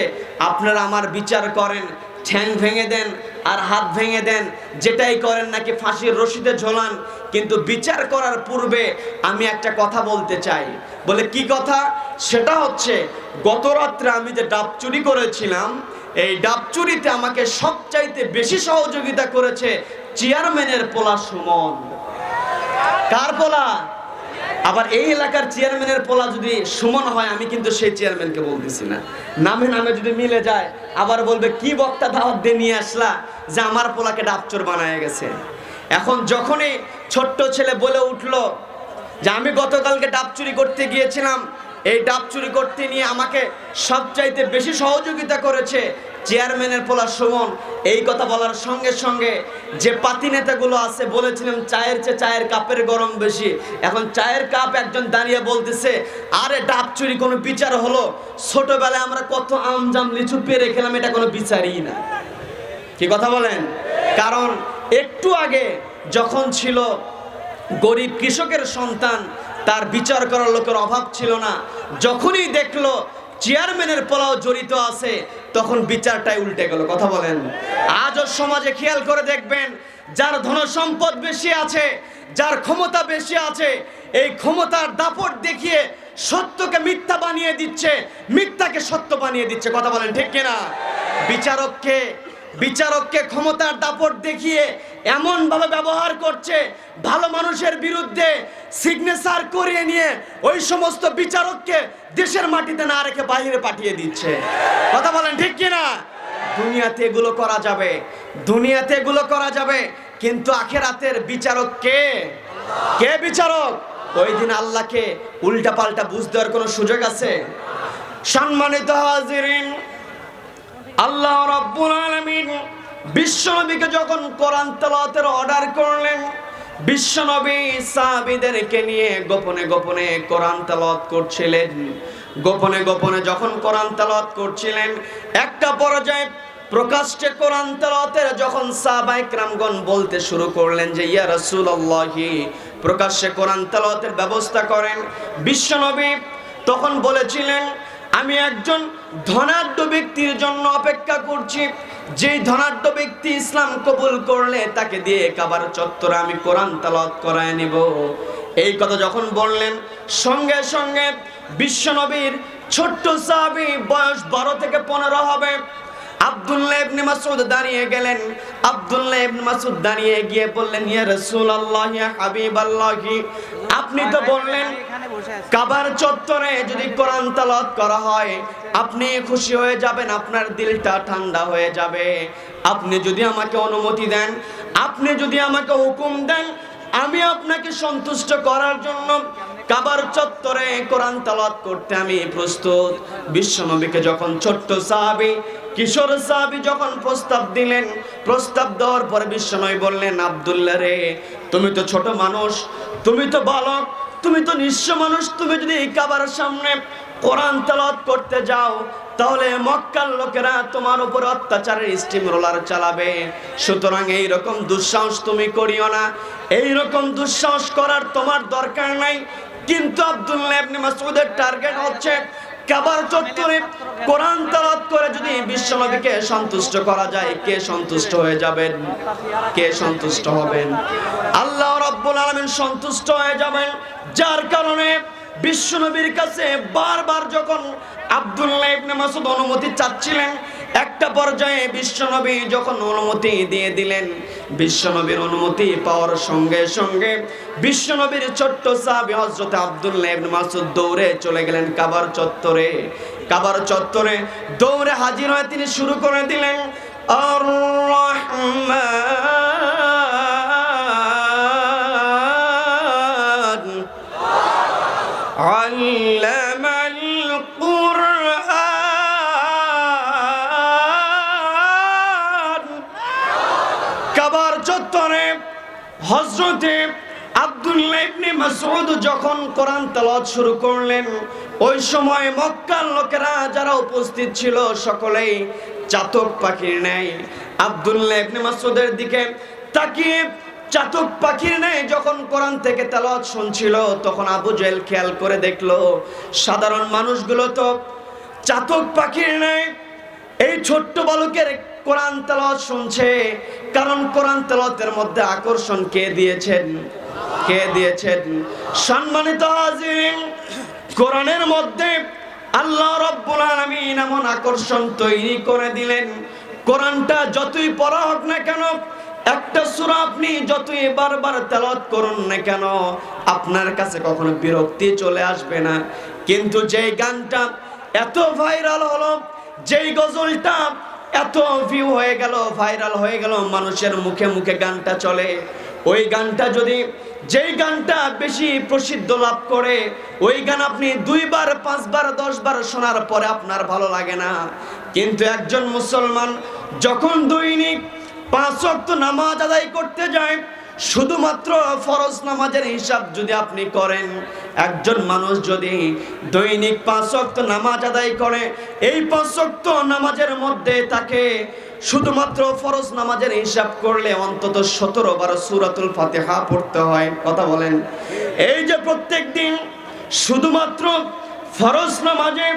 [SPEAKER 1] আপনারা আমার বিচার করেন, ঠ্যাং ভেঙে দেন আর হাত ভেঙে দেন, যেটাই করেন নাকি ফাঁসির রশিতে ঝোলান। কিন্তু বিচার করার পূর্বে আমি একটা কথা বলতে চাই। বলে কি কথা? সেটা হচ্ছে গত রাত্রে আমি যে ডাব চুরি করেছিলাম, এই ডাব চুরিতে আমাকে সবচাইতে বেশি সহযোগিতা করেছে চেয়ারম্যানের পোলা সুমন। কার পোলা? আবার এই এলাকার চেয়ারম্যানের পোলা যদি সুমন হয়, আমি কিন্তু সেই চেয়ারম্যানকে বলতেছি না, নামে নামে যদি মিলে যায় আবার বলবে কি বক্তা দাওয়াত দিয়ে নিয়ে আসলা যে আমার পোলাকে ডাবচোর বানায় গেছে। এখন যখনই ছোট্ট ছেলে বলে উঠলো যে আমি গতকালকে ডাব চুরি করতে গিয়েছিলাম, এই ডাব চুরি করতে নিয়ে আমাকে সবচাইতে বেশি সহযোগিতা করেছে চেয়ারম্যানের পোলা সুমন, এই কথা বলার সঙ্গে সঙ্গে যে পাতি নেতাগুলো আছে বলেছিলাম চায়ের চেয়ে চায়ের কাপের গরম বেশি, এখন চায়ের কাপ একজন দাঁড়িয়ে বলতেছে আরে ডাব চুরি কোনো বিচার হলো? ছোটবেলায় আমরা কত আম জাম লিচু পেরে খেলাম, এটা কোনো বিচারই না। কি কথা বলেন? কারণ একটু আগে যখন ছিল গরিব কৃষকের সন্তান, তার বিচার করার লোকের অভাব ছিল না, যখনই দেখলো চেয়ারম্যানের পোলাও জড়িত আছে তখন বিচারটাই উল্টে গেল। কথা বলেন? আজও সমাজে খেয়াল করে দেখবেন, যার ধন সম্পদ বেশি আছে, যার ক্ষমতা বেশি আছে, এই ক্ষমতার দাপট দেখিয়ে সত্যকে মিথ্যা বানিয়ে দিচ্ছে, মিথ্যাকে সত্য বানিয়ে দিচ্ছে। কথা বলেন ঠিক কিনা? বিচারককে ক্ষমতার দাপট দেখিয়ে এমন ভাবে ব্যবহার করছে, ভালো মানুষের বিরুদ্ধে সিগনেচার করিয়ে নিয়ে ওই সমস্ত বিচারককে দেশের মাটিতে না রেখে বাইরে পাঠিয়ে দিচ্ছে। কথা বলেন ঠিক কিনা? দুনিয়াতে এগুলো করা যাবে, দুনিয়াতে এগুলো করা যাবে, কিন্তু আখিরাতের বিচারক কে? কে বিচারক? ওই দিন আল্লাহকে উল্টা পাল্টা বুঝ দেওয়ার কোনো সুযোগ আছে? সম্মানিত হাজিরিন, আল্লাহ রাব্বুল আলামিন বিশ্বনবীকে যখন কোরআন তেলাওয়াতের অর্ডার করলেন, বিশ্বনবী সাহাবীদেরকে নিয়ে গোপনে গোপনে কোরআন তেলাওয়াত করছিলেন। গোপনে গোপনে যখন কোরআন তেলাওয়াত করছিলেন, একটা পর্যায়ে প্রকাশ্যে কোরআন তেলাওয়াতের যখন সাহাবায়ে কেরামগণ বলতে শুরু করলেন যে ইয়া রাসূলুল্লাহি, প্রকাশ্যে কোরআন তেলাওয়াতের ব্যবস্থা করেন, বিশ্বনবী তখন বলেছিলেন আমি একজন ধনাঢ্য ব্যক্তির জন্য অপেক্ষা করছি, যেই ধনাঢ্য ব্যক্তি ইসলাম কবুল করলে তাকে দিয়ে কাবার চত্বরে আমি কোরআন তেলাওয়াত করায় নিব। এই কথা যখন বললেন, সঙ্গে সঙ্গে বিশ্বনবীর ছোট্ট সাহাবী, বয়স 12 থেকে 15 হবে, আব্দুল্লাহ ইবনে মাসউদ দাঁড়িয়ে গেলেন। আব্দুল্লাহ ইবনে মাসউদ দাঁড়িয়ে গিয়ে বললেন ইয়া রাসূলুল্লাহ, ইয়া হাবিবাল্লাহ, আপনি তো বললেন কাবার চত্বরে যদি কোরআন তেলাওয়াত করা হয় আপনি খুশি হয়ে যাবেন, আপনার দিলটা ঠান্ডা হয়ে যাবে। আপনি যদি আমাকে অনুমতি দেন, আপনি যদি আমাকে হুকুম দেন, আমি আপনাকে সন্তুষ্ট করার জন্য কাবার চত্বরে কোরআন তেলাওয়াত করতে আমি প্রস্তুত। বিশ্বনবীকে যখন ছোট্ট সাহাবী, কিশোর সাহাবী যখন প্রস্তাব দিলেন, প্রস্তাব দেওয়ার পরে বিশ্বনবী বললেন আব্দুল্লাহ রে, তুমি তো ছোট মানুষ, তুমি তো বালক, তুমি তো নিঃস্ব মানুষ, তুমি যদি এই কাবার সামনে কোরআন তেলাওয়াত করতে যাও তাহলে মক্কার লোকেরা তোমার উপর অত্যাচারের স্টিম রোলার চালাবে। সুতরাং এইরকম দুঃসাহস তুমি করিও না, এইরকম দুঃসাহস করার তোমার দরকার নাই। কিন্তু আব্দুল্লাহ ইবনে মাসউদের টার্গেট হচ্ছে কাবার চত্বরে কোরআন তেলাওয়াত করে যদি বিশ্বনবীকে সন্তুষ্ট করা যায়, কে সন্তুষ্ট হয়ে যাবেন? কে সন্তুষ্ট হবেন? আল্লাহ রাব্বুল আলামিন সন্তুষ্ট হয়ে যাবেন। যার কারণে বিশ্বনবীর কাছে বারবার যখন আব্দুল্লাহ ইবনে মাসউদ অনুমতি চাচ্ছিলেন, একটা পর্যায়ে বিশ্বনবী যখন অনুমতি দিয়ে দিলেন, বিশ্বনবীর অনুমতি পাওয়ার সঙ্গে সঙ্গে বিশ্বনবীর ছোট্ট সাহাবী হযরত আব্দুল্লাহ ইবনে মাসউদ দৌড়ে চলে গেলেন কাবার চত্বরে। কাবার চত্বরে দৌড়ে হাজির হয়ে তিনি শুরু করে দিলেন আর রহমান আল্লামাল কুরআন। কাবার চত্বরে হযরতে আব্দুল্লাহ ইবনে মাসউদ যখন কোরআন তেলাওয়াত শুরু করলেন, ওই সময় মক্কার লোকেরা যারা উপস্থিত ছিল সকলেই চাতক পাখির ন্যায় আব্দুল্লাহ ইবনে মাসউদের দিকে তাকিয়ে চাতক পাখির ন্যায় যখন কোরআন থেকে তেলাওয়াত শুনছিল, তখন আবু জেহেল খেয়াল করে দেখলো সাধারণ মানুষগুলো তো চাতক পাখির ন্যায় এই ছোট্ট বালকের কোরআন তেলাওয়াত শুনছে, কারণ কোরআন তেলাওয়াতের মধ্যে আকর্ষণ কে দিয়েছেন? কে দিয়েছেন? সম্মানিত হাজিরিন, কোরআনের মধ্যে আল্লাহ রাব্বুল আলামিন এমন আকর্ষণ তৈরি করে দিলেন, কোরআনটা যতই পড়া হোক না কেন, একটা সূরা আপনি যতই বারবার তেলাওয়াত করুন না কেন, আপনার কাছে কখনো বিরক্তি চলে আসবে না। কিন্তু যেই গানটা এত ভাইরাল হলো, যেই গজলটা এত ভিউ হয়ে গেল, ভাইরাল হয়ে গেল, মানুষের মুখে মুখে গানটা চলে, ওই গানটা যদি, যেই গানটা বেশি প্রসিদ্ধ লাভ করে, ওই গান আপনি 2 বার 5 বার 10 বার শোনার পরে আপনার ভালো লাগে না। কিন্তু একজন মুসলমান যখন দৈনিক 5 ওয়াক্ত নামাজ আদায় করতে যায়, শুধুমাত্র ফরজ নামাজের হিসাব যদি আপনি করেন, একজন মানুষ যদি দৈনিক 5 ওয়াক্ত নামাজ আদায় করে, এই 5 ওয়াক্ত নামাজের মধ্যে তাকে শুধুমাত্র ফরজ নামাজের হিসাব করলে অন্তত 17 বার সূরাতুল ফাতিহা পড়তে হয়। কথা বলেন, এই যে প্রত্যেক দিন শুধুমাত্র ফরজ নামাজে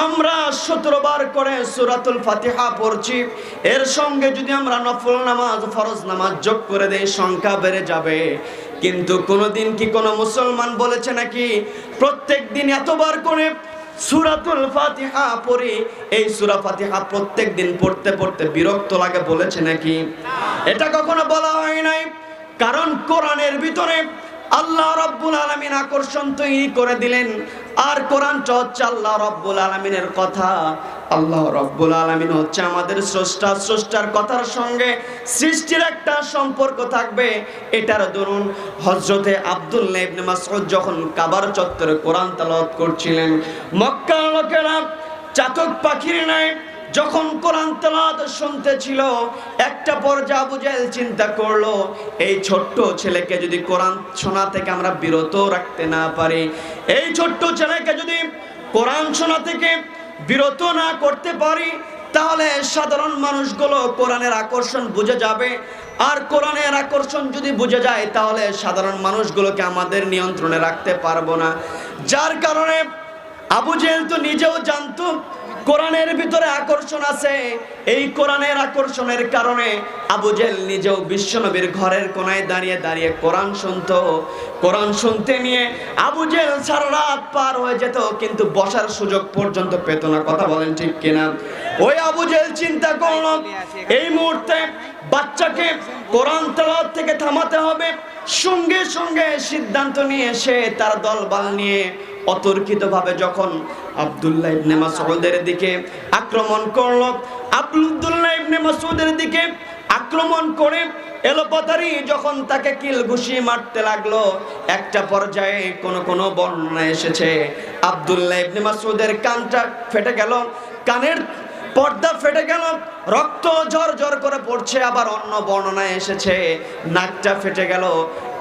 [SPEAKER 1] আমরা 17 বার করে সূরাতুল ফাতিহা পড়ছি, এর সঙ্গে যদি আমরা নফল নামাজ, ফরজ নামাজ যোগ করে দেই, সংখ্যা বেড়ে যাবে। কিন্তু কোনোদিন কি কোনো মুসলমান বলেছে নাকি প্রত্যেক দিন এতবার করে সূরাতুল ফাতিহা পড়ি, এই সূরা ফাতিহা প্রত্যেক দিন পড়তে পড়তে বিরক্ত লাগে বলেছে নাকি? এটা কখনো বলা হয় নাই। কারণ কোরআনের ভিতরে আল্লাহ রাব্বুল আলামিন আকর্ষণ তৈরি করে দিলেন। আর কোরআনটা হচ্ছে আল্লাহ রাব্বুল আলামিনের কথা। আল্লাহ রাব্বুল আলামিন হচ্ছে আমাদের স্রষ্টা, স্রষ্টার কথার সঙ্গে সৃষ্টির একটা সম্পর্ক থাকবে। এটার দরুন হযরতে আব্দুল্লাহ ইবনে মাসউদ যখন কাবার চত্বরে কোরআন তেলাওয়াত করছিলেন, মক্কার লোকেরা চাতক পাখির ন্যায় যখন কোরআন তেলাওয়াত শুনতেছিল, একটা পর্যায়ে আবু জাহেল চিন্তা করলো, এই ছোট্ট ছেলেকে যদি কোরআন শোনা থেকে আমরা বিরত রাখতে না পারি, এই ছোট্ট ছেলেকে যদি কোরআন শোনা থেকে বিরত না করতে পারি, তাহলে সাধারণ মানুষগুলো কোরআনের আকর্ষণ বুঝে যাবে। আর কোরআনের আকর্ষণ যদি বুঝে যায়, তাহলে সাধারণ মানুষগুলোকে আমাদের নিয়ন্ত্রণে রাখতে পারবো না। যার কারণে আবু জেহেল তো নিজেও জানতো কোরআনের ভিতরে আকর্ষণ আছে। এই কোরআনের আকর্ষণের কারণে আবু জেহেল নিজেও বিশ্বনবীর ঘরের কোনায় দাঁড়িয়ে দাঁড়িয়ে কোরআন শুনতো। কোরআন শুনতে নিয়ে আবু জেহেল সারা রাত পার হয়ে যেত, কিন্তু বসার সুযোগ পর্যন্ত পেত না। কথা বলেন ঠিক কিনা? ওই আবু জেহেল চিন্তা করলো, এই মুহূর্তে বাচ্চাকে কোরআন তেলাওয়াত থেকে থামাতে হবে। সঙ্গে সঙ্গে সিদ্ধান্ত নিয়ে সে তার দলবল নিয়ে অতর্কিতভাবে যখন আব্দুল্লাহ ইবনে মাসউদের দিকে আক্রমণ করলো, আব্দুল্লাহ ইবনে মাসউদের দিকে আক্রমণ করে এলোপাতারি যখন তাকে কিল ঘুষি মারতে লাগলো, একটা পর্যায়ে কোন বর্ণনা এসেছে আব্দুল্লাহ ইবনে মাসউদের কানটা ফেটে গেল, কানের পর্দা ফেটে গেল, রক্ত ঝরঝর করে পড়ছে। আবার অন্য বর্ণনায় এসেছে নাকটা ফেটে গেল।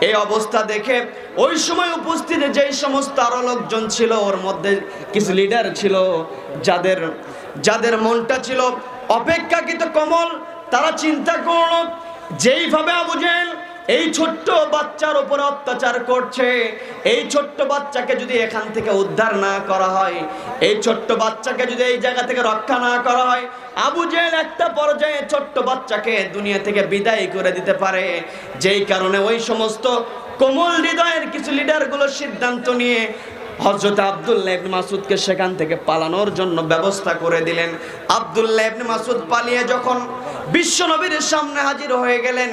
[SPEAKER 1] এই অবস্থা দেখে ওই সময় উপস্থিত যেই সমস্ত আরো লোকজন ছিল, ওর মধ্যে কিছু লিডার ছিল যাদের মনটা ছিল অপেক্ষাকৃত কোমল, তারা চিন্তা করলো, যেইভাবে আবু জেহেল এই ছোট্ট বাচ্চার উপরে অত্যাচার করছে, এই ছোট্ট বাচ্চাকে যদি এখান থেকে উদ্ধার না করা হয়, এই ছোট্ট বাচ্চাকে যদি এই জায়গা থেকে রক্ষা না করা হয়, আবু জেহেল একটা পর্যায়ে ছোট্ট বাচ্চাকে দুনিয়া থেকে বিদায় করে দিতে পারে। যেই কারণে ওই সমস্ত কোমল হৃদয়ের কিছু লিডারগুলো সিদ্ধান্ত নিয়ে হযরত আব্দুল্লাহ ইবনে মাসউদকে সেখান থেকে পালানোর জন্য ব্যবস্থা করে দিলেন। আব্দুল্লাহ ইবনে মাসউদ পালিয়ে যখন বিশ্বনবীর সামনে হাজির হয়ে গেলেন,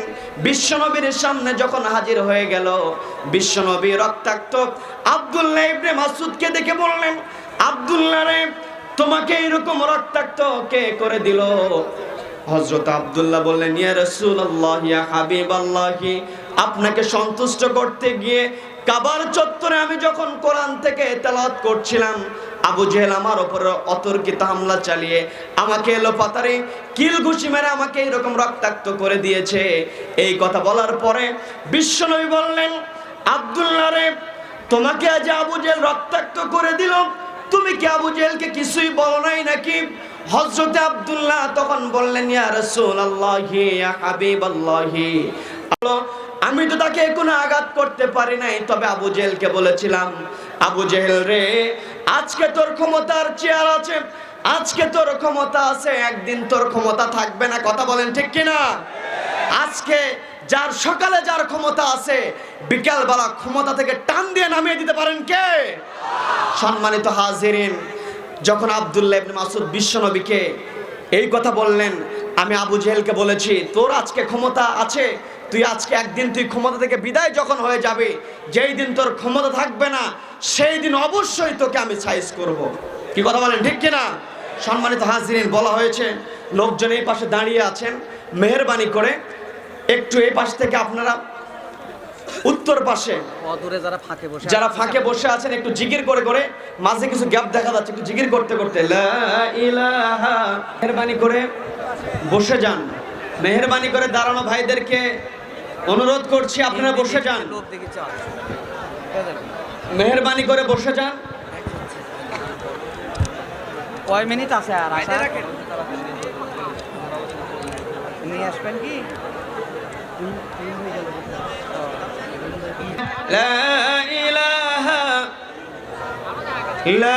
[SPEAKER 1] বিশ্বনবীর সামনে যখন হাজির হয়ে গেল, বিশ্বনবী রক্তাক্ত আব্দুল্লাহ ইবনে মাসউদকে দেখে বললেন, আব্দুল্লাহ রে, তোমাকে এরকম রক্তাক্ত কে করে দিল? হযরত আব্দুল্লাহ বললেন, ইয়া রাসূলুল্লাহ, ইয়া হাবিবাল্লাহ, আপনাকে সন্তুষ্ট করতে গিয়ে কাবার চত্বরে আমি যখন কোরআন থেকে তেলাওয়াত করছিলাম, আবু জেহেল আমার উপরে অতর্কিত হামলা চালিয়ে আমাকে এলোপাতাড়ি কিল ঘুষি মেরে আমাকে এরকম রক্তাক্ত করে দিয়েছে। এই কথা বলার পরে বিশ্বনবী বললেন, আব্দুল্লাহ রে, তোমাকে আজ আবু জেহেল রক্তাক্ত করে দিল, তুমি কি আবু জেহেলকে কিছুই বলো নাই নাকি? হযরতে আব্দুল্লাহ তখন বললেন, ইয়া রাসূলুল্লাহ, ইয়া হাবিবাল্লাহ, আমি তো তাকে কোনো আঘাত করতে পারি নাই, তবে আবু জেহেলকে বলেছিলাম, আবু জেহেল রে, আজকে তোর ক্ষমতার চেয়ার আছে, আজকে তোর ক্ষমতা আছে, একদিন তোর ক্ষমতা থাকবে না। কথা বলেন ঠিক কিনা? আজকে যার সকালে যার ক্ষমতা আছে, বিকালবেলা ক্ষমতা থেকে টান দিয়ে নামিয়ে দিতে পারেন কে? সম্মানিত হাজিরিন, যখন আব্দুল্লাহ ইবনে মাসউদ বিশ্বনবীকে এই কথা বললেন, আমি আবু জেহেলকে বলেছি তোর আজকে ক্ষমতা আছে, তুই আজকে একদিন তুই ক্ষমতা থেকে বিদায় যখন হয়ে যাবে, যেই দিন তোর ক্ষমতা থাকবে না সেই দিন অবশ্যই তোকে আমি সাইজ করব। কি কথা বলেন ঠিক কিনা? সম্মানিত হাজিরিন, বলা হয়েছে লোকজন এই পাশে দাঁড়িয়ে আছেন, মেহেরবানি করে একটু এই পাশ থেকে আপনারা উত্তর পাশে যারা ফাঁকে বসে আছেন একটু জিকির করে করে, মাঝে কিছু গ্যাপ দেখা যাচ্ছে, একটু জিকির করতে করতে লা ইলাহা, মেহেরবানি করে বসে যান। মেহেরবানি করে দাঁড়ানো ভাইদেরকে অনুরোধ করছি আপনারা বসে যান, মেহেরবানি করে বসে যান।
[SPEAKER 2] কয় মিনিট আছে আর নিয়ে আসবেন কি?
[SPEAKER 1] লা ইলাহা ইল্লা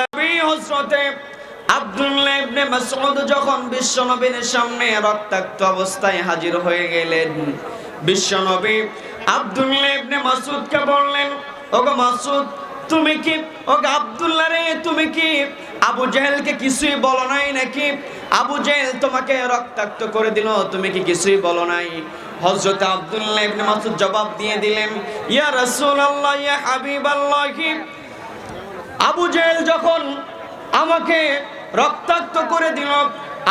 [SPEAKER 1] হযরতে আব্দুল্লাহ ইবনে মাসউদ যখন বিশ্বনবীর সামনে রক্তাক্ত অবস্থায় হাজির হয়ে গেলেন, বিশ্বনবী আব্দুল্লাহ ইবনে মাসউদকে বললেন, ওগো মাসউদ তুমি কি, ওগো আব্দুল্লাহ রে তুমি কি আবু জেহেলকে কিছুই বলো নাই নাকি? আবু জেহেল তোমাকে রক্তাক্ত করে দিল, তুমি কি কিছুই বলো নাই? হযরত আব্দুল্লাহ ইবনে মাসউদ জবাব দিয়ে দিলেন, ইয়া রাসূলুল্লাহ, ইয়া হাবিবাল্লাহ, আবু জেহেল যখন আমাকে রক্তাক্ত করে দিল,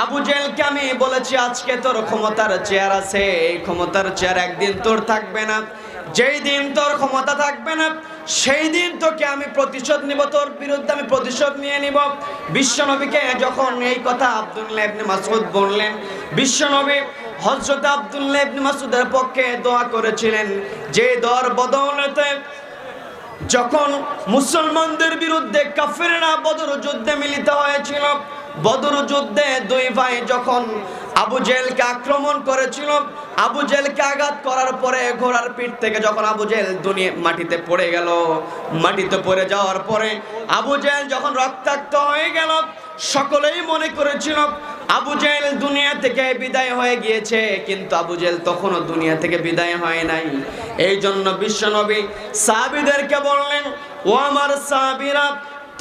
[SPEAKER 1] আবু জেহেলকে আমি বলেছি আজকে তোর ক্ষমতার চেয়ার আছে, এই ক্ষমতার চেয়ার একদিন তোর থাকবে না, যেই দিন তোর ক্ষমতা থাকবে না সেই দিন তোকে আমি প্রতিশোধ নিব, তোর বিরুদ্ধে আমি প্রতিশোধ নিয়ে নিব। বিশ্বনবীকে যখন এই কথা আব্দুল্লাহ ইবনে মাসউদ বললেন, বিশ্বনবী হযরত আব্দুল্লাহ ইবনে মাসউদের পক্ষে দোয়া করেছিলেন, যে দোয়ার বদৌলতে যখন মুসলমানদের বিরুদ্ধে কাফেররা বদর যুদ্ধে মিলিত হয়েছিল, বদর যুদ্ধে দুই ভাই যখন আবু জেহেলকে আক্রমণ করেছিল, আবু জেহেলকে আঘাত করার পরে ঘোড়ার পিঠ থেকে যখন আবু জেহেল মাটিতে পড়ে গেল, মাটিতে পড়ে যাওয়ার পরে আবু জেহেল যখন রক্তাক্ত হয়ে গেল, সকলেই মনে করেছিল আবু জেহেল দুনিয়া থেকে বিদায় হয়ে গিয়েছে, কিন্তু আবু জেহেল তখনও দুনিয়া থেকে বিদায় হয় নাই। এই জন্য বিশ্বনবী সাহাবীদেরকে বললেন, ও আমার সাহাবীরা,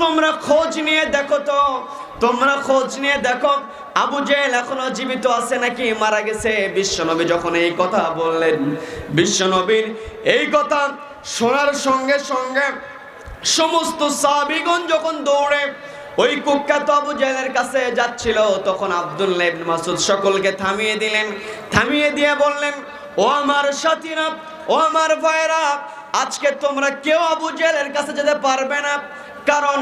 [SPEAKER 1] তোমরা খোঁজ নিয়ে দেখো তো, তোমরা খোঁজ নিয়ে দেখো আবু জেহেল এখনো জীবিত আছে নাকি মারা গেছে। বিশ্বনবী যখন এই কথা বললেন, বিশ্বনবীর এই কথা শোনার সঙ্গে সঙ্গে সমস্ত সাহাবীগণ যখন দৌড়ে ওই কুখ্যাত আবু জেহেলের কাছে যাচ্ছিল, তখন আব্দুল্লাহ ইবনে মাসউদ সকলকে থামিয়ে দিলেন, থামিয়ে দিয়ে বললেন, ও আমার সাথীরা, ও আমার ভাইরা, আজকে তোমরা কেউ আবু জেহেলের কাছে যেতে পারবে না, কারণ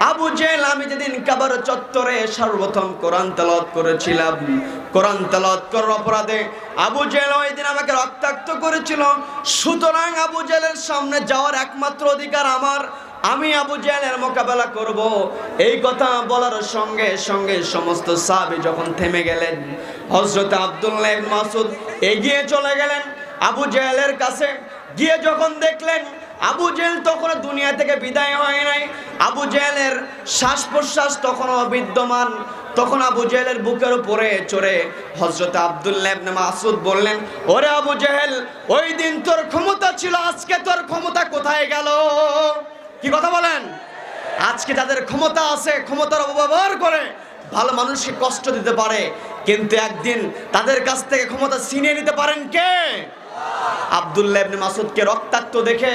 [SPEAKER 1] আবু জেহেল আমি যেদিন কাবার চত্বরে সর্বপ্রথম কোরআন তেলাওয়াত করেছিলাম, কোরআন তেলাওয়াত করার অপরাধে আবু জেহেল ওই দিন আমাকে রক্তাক্ত করেছিল, সুতরাং আবু জেহেলের সামনে যাওয়ার একমাত্র অধিকার আমার, আমি আবু জেহেলের মোকাবেলা করব। এই কথা বলার সঙ্গে সঙ্গে সমস্ত সাহাবী যখন থেমে গেলেন, হযরত আব্দুল্লাহ ইবনে মাসউদ এগিয়ে চলে গেলেন আবু জেহেলের কাছে, গিয়ে যখন দেখলেন আবু জেহেল তখন দুনিয়া থেকে বিদায় হয় নাই, আবু জেহেলের শ্বাস প্রশ্বাস তখনও বিদ্যমান, তখন আবু জেহেলের বুকের উপরে চড়ে হযরত আব্দুল্লাহ ইবনে মাসউদ বললেন, ওরে আবু জেহেল, ওই দিন তোর ক্ষমতা ছিল, আজকে তোর ক্ষমতা কোথায় গেল? কি কথা বলেন? আজকে তাদের ক্ষমতা আছে, ক্ষমতার অপব্যবহার করে ভালো মানুষকে কষ্ট দিতে পারে, কিন্তু একদিন তাদের কাছ থেকে ক্ষমতা ছিনিয়ে নিতে পারেন কে? আব্দুল্লাহ ইবনে মাসউদকে রক্তাক্ত দেখে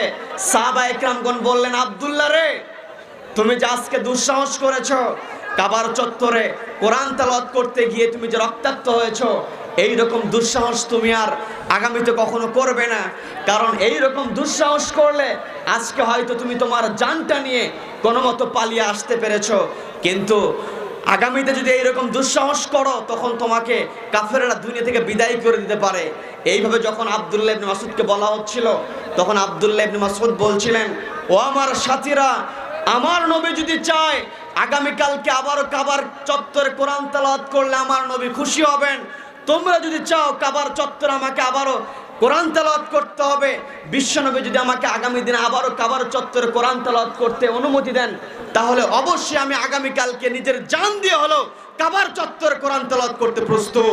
[SPEAKER 1] সাহাবা একরামগণ বললেন, আব্দুল্লাহ রে, তুমি যে আজকে দুঃসাহস করেছো, কাবার চত্বরে কোরআন তেলাওয়াত করতে গিয়ে তুমি যে রক্তাক্ত হয়েছো, এই রকম দুঃসাহস তুমি আর আগামীতে কখনো করবে না, কারণ এই রকম দুঃসাহস করলে আজকে হয়তো তুমি তোমার জানটা নিয়ে কোনো মতো পালিয়ে আসতে পেরেছো, কিন্তু আগামীতে যদি এইরকম দুঃসাহস করো তখন তোমাকে কাফেররা দুনিয়া থেকে বিদায় করে দিতে পারে। এইভাবে যখন আব্দুল্লাহ ইবনে মাসউদকে বলা হচ্ছিল, তখন আব্দুল্লাহ ইবনে মাসউদ বলছিলেন, ও আমার সাথীরা, আমার নবী যদি চায় আগামীকালকে আবারও কাবার চত্বরে কোরআন তেলাওয়াত করলে আমার নবী খুশি হবেন, তোমরা যদি চাও কাবার চত্বরে আমাকে আবারও কোরআন তেলাওয়াত করতে হবে। বিশ্বনবী যদি আমাকে আগামী দিনে আবারও কাবার চত্বরে কোরআন তেলাওয়াত করতে অনুমতি দেন, তাহলে অবশ্যই আমি আগামীকালকে নিজের জান দিয়ে হলো কাবার চত্বরে কোরআন তেলাওয়াত করতে প্রস্তুত।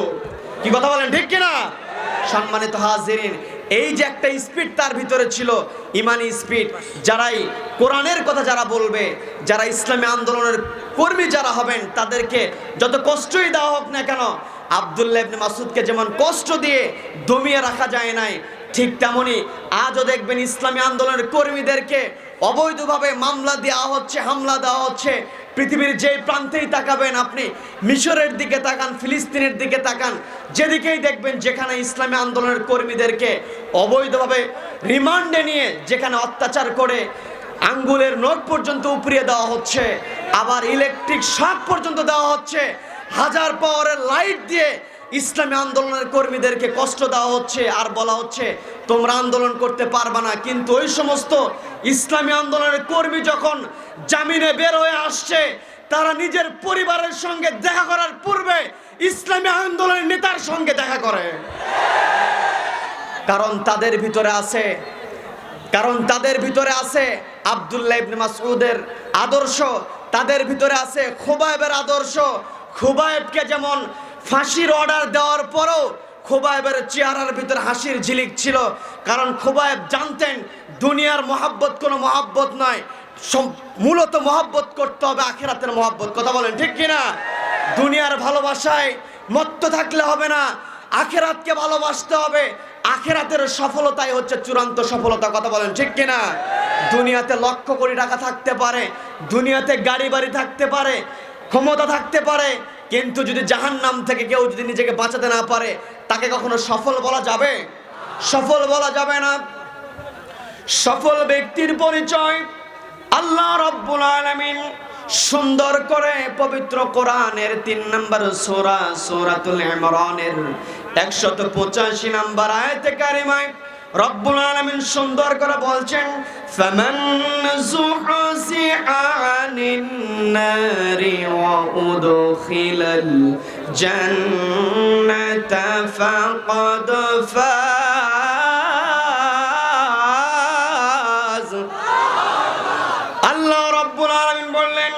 [SPEAKER 1] কি কথা বলেন, ঠিক কিনা? সম্মানিত হাজিরিন, এই যে একটা স্পিড তার ভিতরে ছিল, ইমানি স্পিড, যারাই কোরআনের কথা যারা বলবে, যারা ইসলামী আন্দোলনের কর্মী যারা হবেন, তাদেরকে যত কষ্টই দেওয়া হোক না কেন, আব্দুল্লাহ ইবনে মাসউদকে যেমন কষ্ট দিয়ে দমিয়ে রাখা যায় নাই, ঠিক তেমনি আজও দেখবেন ইসলামী আন্দোলনের কর্মীদেরকে অবৈধভাবে মামলা দেওয়া হচ্ছে, হামলা দেওয়া হচ্ছে। পৃথিবীর যে প্রান্তেই তাকাবেন আপনি, মিশরের দিকে তাকান, ফিলিস্তিনের দিকে তাকান, যেদিকেই দেখবেন যেখানে ইসলামী আন্দোলনের কর্মীদেরকে অবৈধভাবে রিমান্ডে নিয়ে যেখানে অত্যাচার করে আঙ্গুলের নখ পর্যন্ত উপরিয়ে দেওয়া হচ্ছে, আবার ইলেকট্রিক শক পর্যন্ত দেওয়া হচ্ছে, হাজার পাওয়ারের লাইট দিয়ে ইসলামী আন্দোলনের কর্মীদেরকে কষ্ট দেওয়া হচ্ছে, আর বলা হচ্ছে তোমরা আন্দোলন করতে পারবা না। কিন্তু ওই সমস্ত ইসলামী আন্দোলনের কর্মী যখন জামিনে বের হয়ে আসছে, তারা নিজের পরিবারের সঙ্গে দেখা করার পূর্বে ইসলামী আন্দোলনের নেতার সঙ্গে দেখা করে। কারণ তাদের ভিতরে আছে আব্দুল্লাহ ইবনে মাসউদের আদর্শ, তাদের ভিতরে আছে খুবাইবের আদর্শ। খুবাইবকে যেমন ফাঁসির অর্ডার দেওয়ার পরও খুবাইবের চেহারার ভিতরে হাসির ঝিলিক ছিল, কারণ খুবাইব জানতেন দুনিয়ার মহাব্বত কোনো মহাব্বত নয়, মূলত মহাব্বত করতে হবে আখিরাতের মহাব্বত। কথা বলেন, ঠিক কিনা? দুনিয়ার ভালোবাসায় মত্ত থাকলে হবে না, আখিরাতকে ভালোবাসতে হবে। আখিরাতের সফলতাই হচ্ছে চূড়ান্ত সফলতা। কথা বলেন, ঠিক কিনা? দুনিয়াতে লক্ষ কোটি টাকা থাকতে পারে, দুনিয়াতে গাড়ি বাড়ি থাকতে পারে, ক্ষমতা থাকতে পারে, কিন্তু যদি জাহান্নাম থেকে কেউ যদি নিজেকে বাঁচাতে না পারে, তাকে কখনো সফল বলা যাবে? সফল বলা যাবে না। সফল ব্যক্তির পরিচয় আল্লাহ রাব্বুল আলামিন সুন্দর করে পবিত্র কোরআনের 3 নম্বর সূরা সূরাতুল ইমরানের 185 নম্বর আয়াতে কারিমায় রব্বুল আলামিন সুন্দর করে বলছেন, ফামান যুহজিহা আনিন নারি ওয়া উদখিলাল জান্নাতা ফাকাদ ফাজ। আল্লাহ রাব্বুল আলামিন বললেন,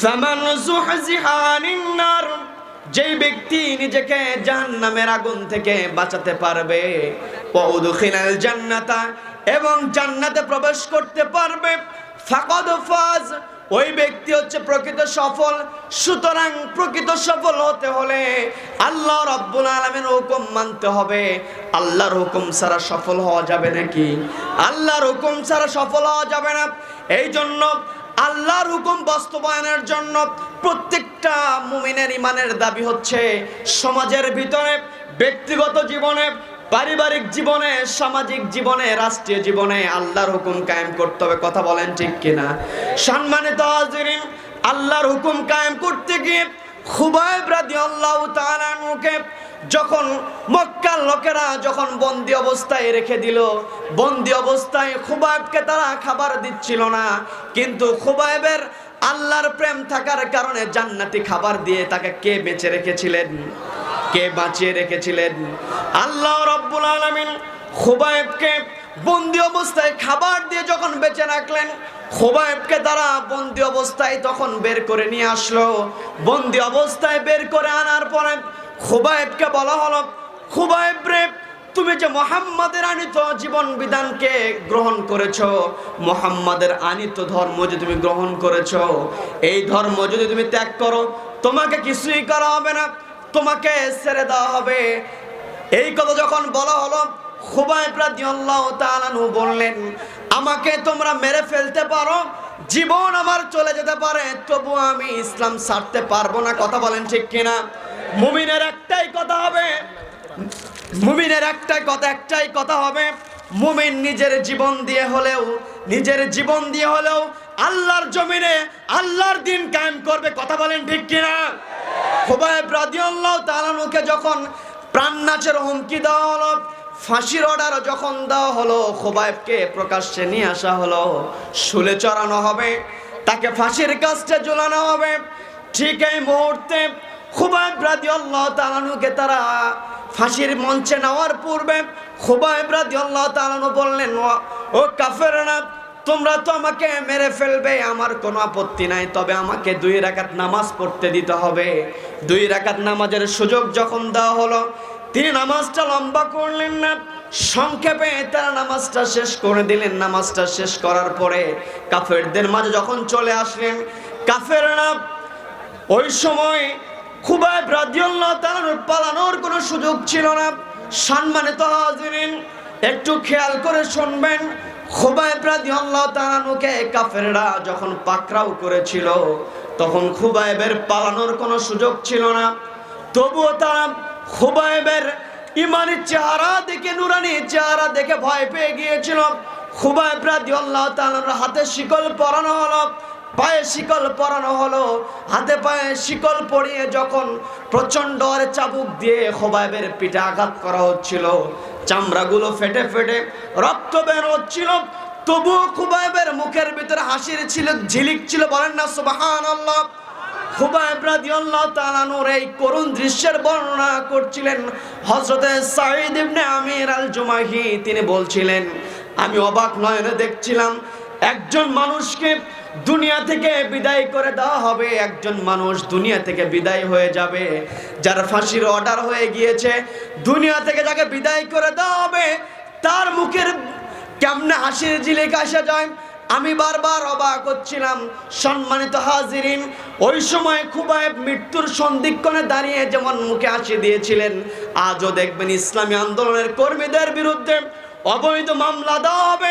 [SPEAKER 1] ফামান যুহজিহা আনিন নার, যেই ব্যক্তি নিজেকে জাহান্নামের আগুন থেকে বাঁচাতে পারবে, ওয়া উদখিলাল জান্নাতা, এবং জান্নাতে প্রবেশ করতে পারবে, ফাকাদ ফাজ, ওই ব্যক্তি হচ্ছে প্রকৃত সফল। সুতরাং প্রকৃত সফল হতে হলে আল্লাহ রাব্বুল আলামিনের হুকুম মানতে হবে। আল্লাহর হুকুম ছাড়া সফল হওয়া যাবে নাকি? আল্লাহর হুকুম ছাড়া সফল হওয়া যাবে না। এই জন্য আল্লাহর হুকুম বাস্তবায়নের জন্য প্রত্যেকটা মুমিনের ইমানের দাবি হচ্ছে সমাজের ভিতরে, ব্যক্তিগত জীবনে, পারিবারিক জীবনে, সামাজিক জীবনে, রাষ্ট্রীয় জীবনে আল্লাহর হুকুম কায়েম করতে হবে। কথা বলেন, ঠিক কিনা? সম্মানিত হাজিরিন, আল্লাহর হুকুম কায়েম করতে গিয়ে খুবাইব রাদিয়াল্লাহু তাআলা আনহুকে যখন মক্কার লোকেরা যখন বন্দি অবস্থায় রেখে দিল, বন্দি অবস্থায় খুবাইবকে তারা খাবার দিচ্ছিল না, কিন্তু খুবাইবের আল্লাহর প্রেম থাকার কারণে জান্নাতি খাবার দিয়ে তাকে কে বেঁচে রেখেছিলেন? কে বাঁচিয়ে রেখেছিলেন? আল্লাহ রাব্বুল আলামিন খুবাইবকে বন্দি অবস্থায় খাবার দিয়ে যখন বেঁচে রাখলেন, খুবাইবকে তারা বন্দি অবস্থায় তখন বের করে নিয়ে আসলো। বন্দি অবস্থায় বের করে আনার পরে খুবাইবকে বলা হলো, খুবাইব রে, তুমি যে মুহাম্মাদের আনিত জীবন বিধানকে গ্রহণ করেছো, মুহাম্মাদের আনিত ধর্ম যে তুমি গ্রহণ করেছো, এই ধর্ম যদি তুমি ত্যাগ করো, তোমাকে কিছুই করা হবে না, তোমাকে ছেড়ে দেওয়া হবে। এই কথা যখন বলা হলো, খুবাইব রাদিয়াল্লাহু তাআলা আনহু বললেন, আমাকে তোমরা মেরে ফেলতে পারো, জীবন আমার চলে যেতে পারে, তবু আমি ইসলাম ছাড়তে পারবো না। কথা বলেন, ঠিক কিনা? মুমিনের একটাই কথা হবে, মুমিনের একটাই কথা হবে, মুমিন নিজের জীবন দিয়ে হলেও আল্লাহর জমিনে আল্লাহর দিন কায়েম করবে। কথা বলেন, ঠিক কিনা? খুবাইব রাদিয়াল্লাহু তাআলা আনহুকে যখন প্রাণনাশের হুমকি দেওয়া হলো, ফাঁসির অর্ডার যখন দেওয়া হলো, খুবাইবকে প্রকাশ্যে নিয়ে আসা হলো, শুলে চড়ানো হবে, তাকে ফাঁসির কাস্টে ঝুলানো হবে। ঠিক এই মুহূর্তে খুবাইব রাদিয়াল্লাহু তাআলা আনহুকে তারা ফাঁসির মঞ্চে নেওয়ার পূর্বে খুবাইব রাদিয়াল্লাহু তাআলা বললেন, ও কাফেররা, তোমরা তো আমাকে মেরে ফেলবে, আমার কোনো আপত্তি নাই, তবে আমাকে 2 রাকাত নামাজ পড়তে দিতে হবে। 2 রাকাত নামাজের সুযোগ যখন দেওয়া হলো, তিনি নামাজটা লম্বা করলেন না, সংক্ষেপে তারা নামাজটা শেষ করে দিলেন। নামাজটা শেষ করার পরে কাফেরদের মাঝে যখন চলে আসলেন, কাফেররা ওই সময় খুবাইব রাদিয়াল্লাহু তাআলার পালানোর কোনো সুযোগ ছিল না। সম্মানিত হাজিরিন, একটু খেয়াল করে শুনবেন, খুবাইব রাদিয়াল্লাহু তাআলাকে কাফেররা যখন পাকড়াও করেছিল, তখন খুবাইবের পালানোর কোনো সুযোগ ছিল না। তবুও তারা খুবাইবের ইমানি চেহারা দেখে, নুরানি চেহারা দেখে ভয় পেয়ে গিয়েছিল। খুবাইব রাদিয়াল্লাহু তাআলার হাতে শিকল পরানো হলো, পায়ে শিকল পরানো হলো। হাতে পায়ে শিকল পরিয়ে যখন প্রচন্ড চাবুক দিয়ে খুবাইবের পিঠে আঘাত করা হচ্ছিল, চামড়াগুলো ফেটে ফেটে রক্ত বের হচ্ছিল, তবুও খুবাইবের মুখের ভিতরে হাসির ছিল, ঝিলিক ছিল। বলেন না সুবহানাল্লাহ। খুবাইব রাদিয়াল্লাহু তাআলা এই করুণ দৃশ্যের বর্ণনা করছিলেন হযরত সাঈদ ইবনে আমির আল জুমাহি। তিনি বলছিলেন, আমি অবাক নয়নে দেখছিলাম, একজন মানুষকে দুনিয়া থেকে বিদায় করে দেওয়া হবে, একজন মানুষ দুনিয়া থেকে বিদায় হয়ে যাবে, যার ফাঁসির অর্ডার হয়ে গিয়েছে, দুনিয়া থেকে যাকে বিদায় করে দেওয়া হবে, তার মুখের কেমনে হাসির ঝিলিক আসে যায়, আমি বারবার অবাক হচ্ছিলাম। সম্মানিত হাজিরিন, ওই সময় খুবাইব মৃত্যুর সন্ধিক্ষণে দাঁড়িয়ে যেমন মুখে হাসি দিয়েছিলেন, আজও দেখবেন ইসলামী আন্দোলনের কর্মীদের বিরুদ্ধে অবৈধ মামলা দেওয়া হবে,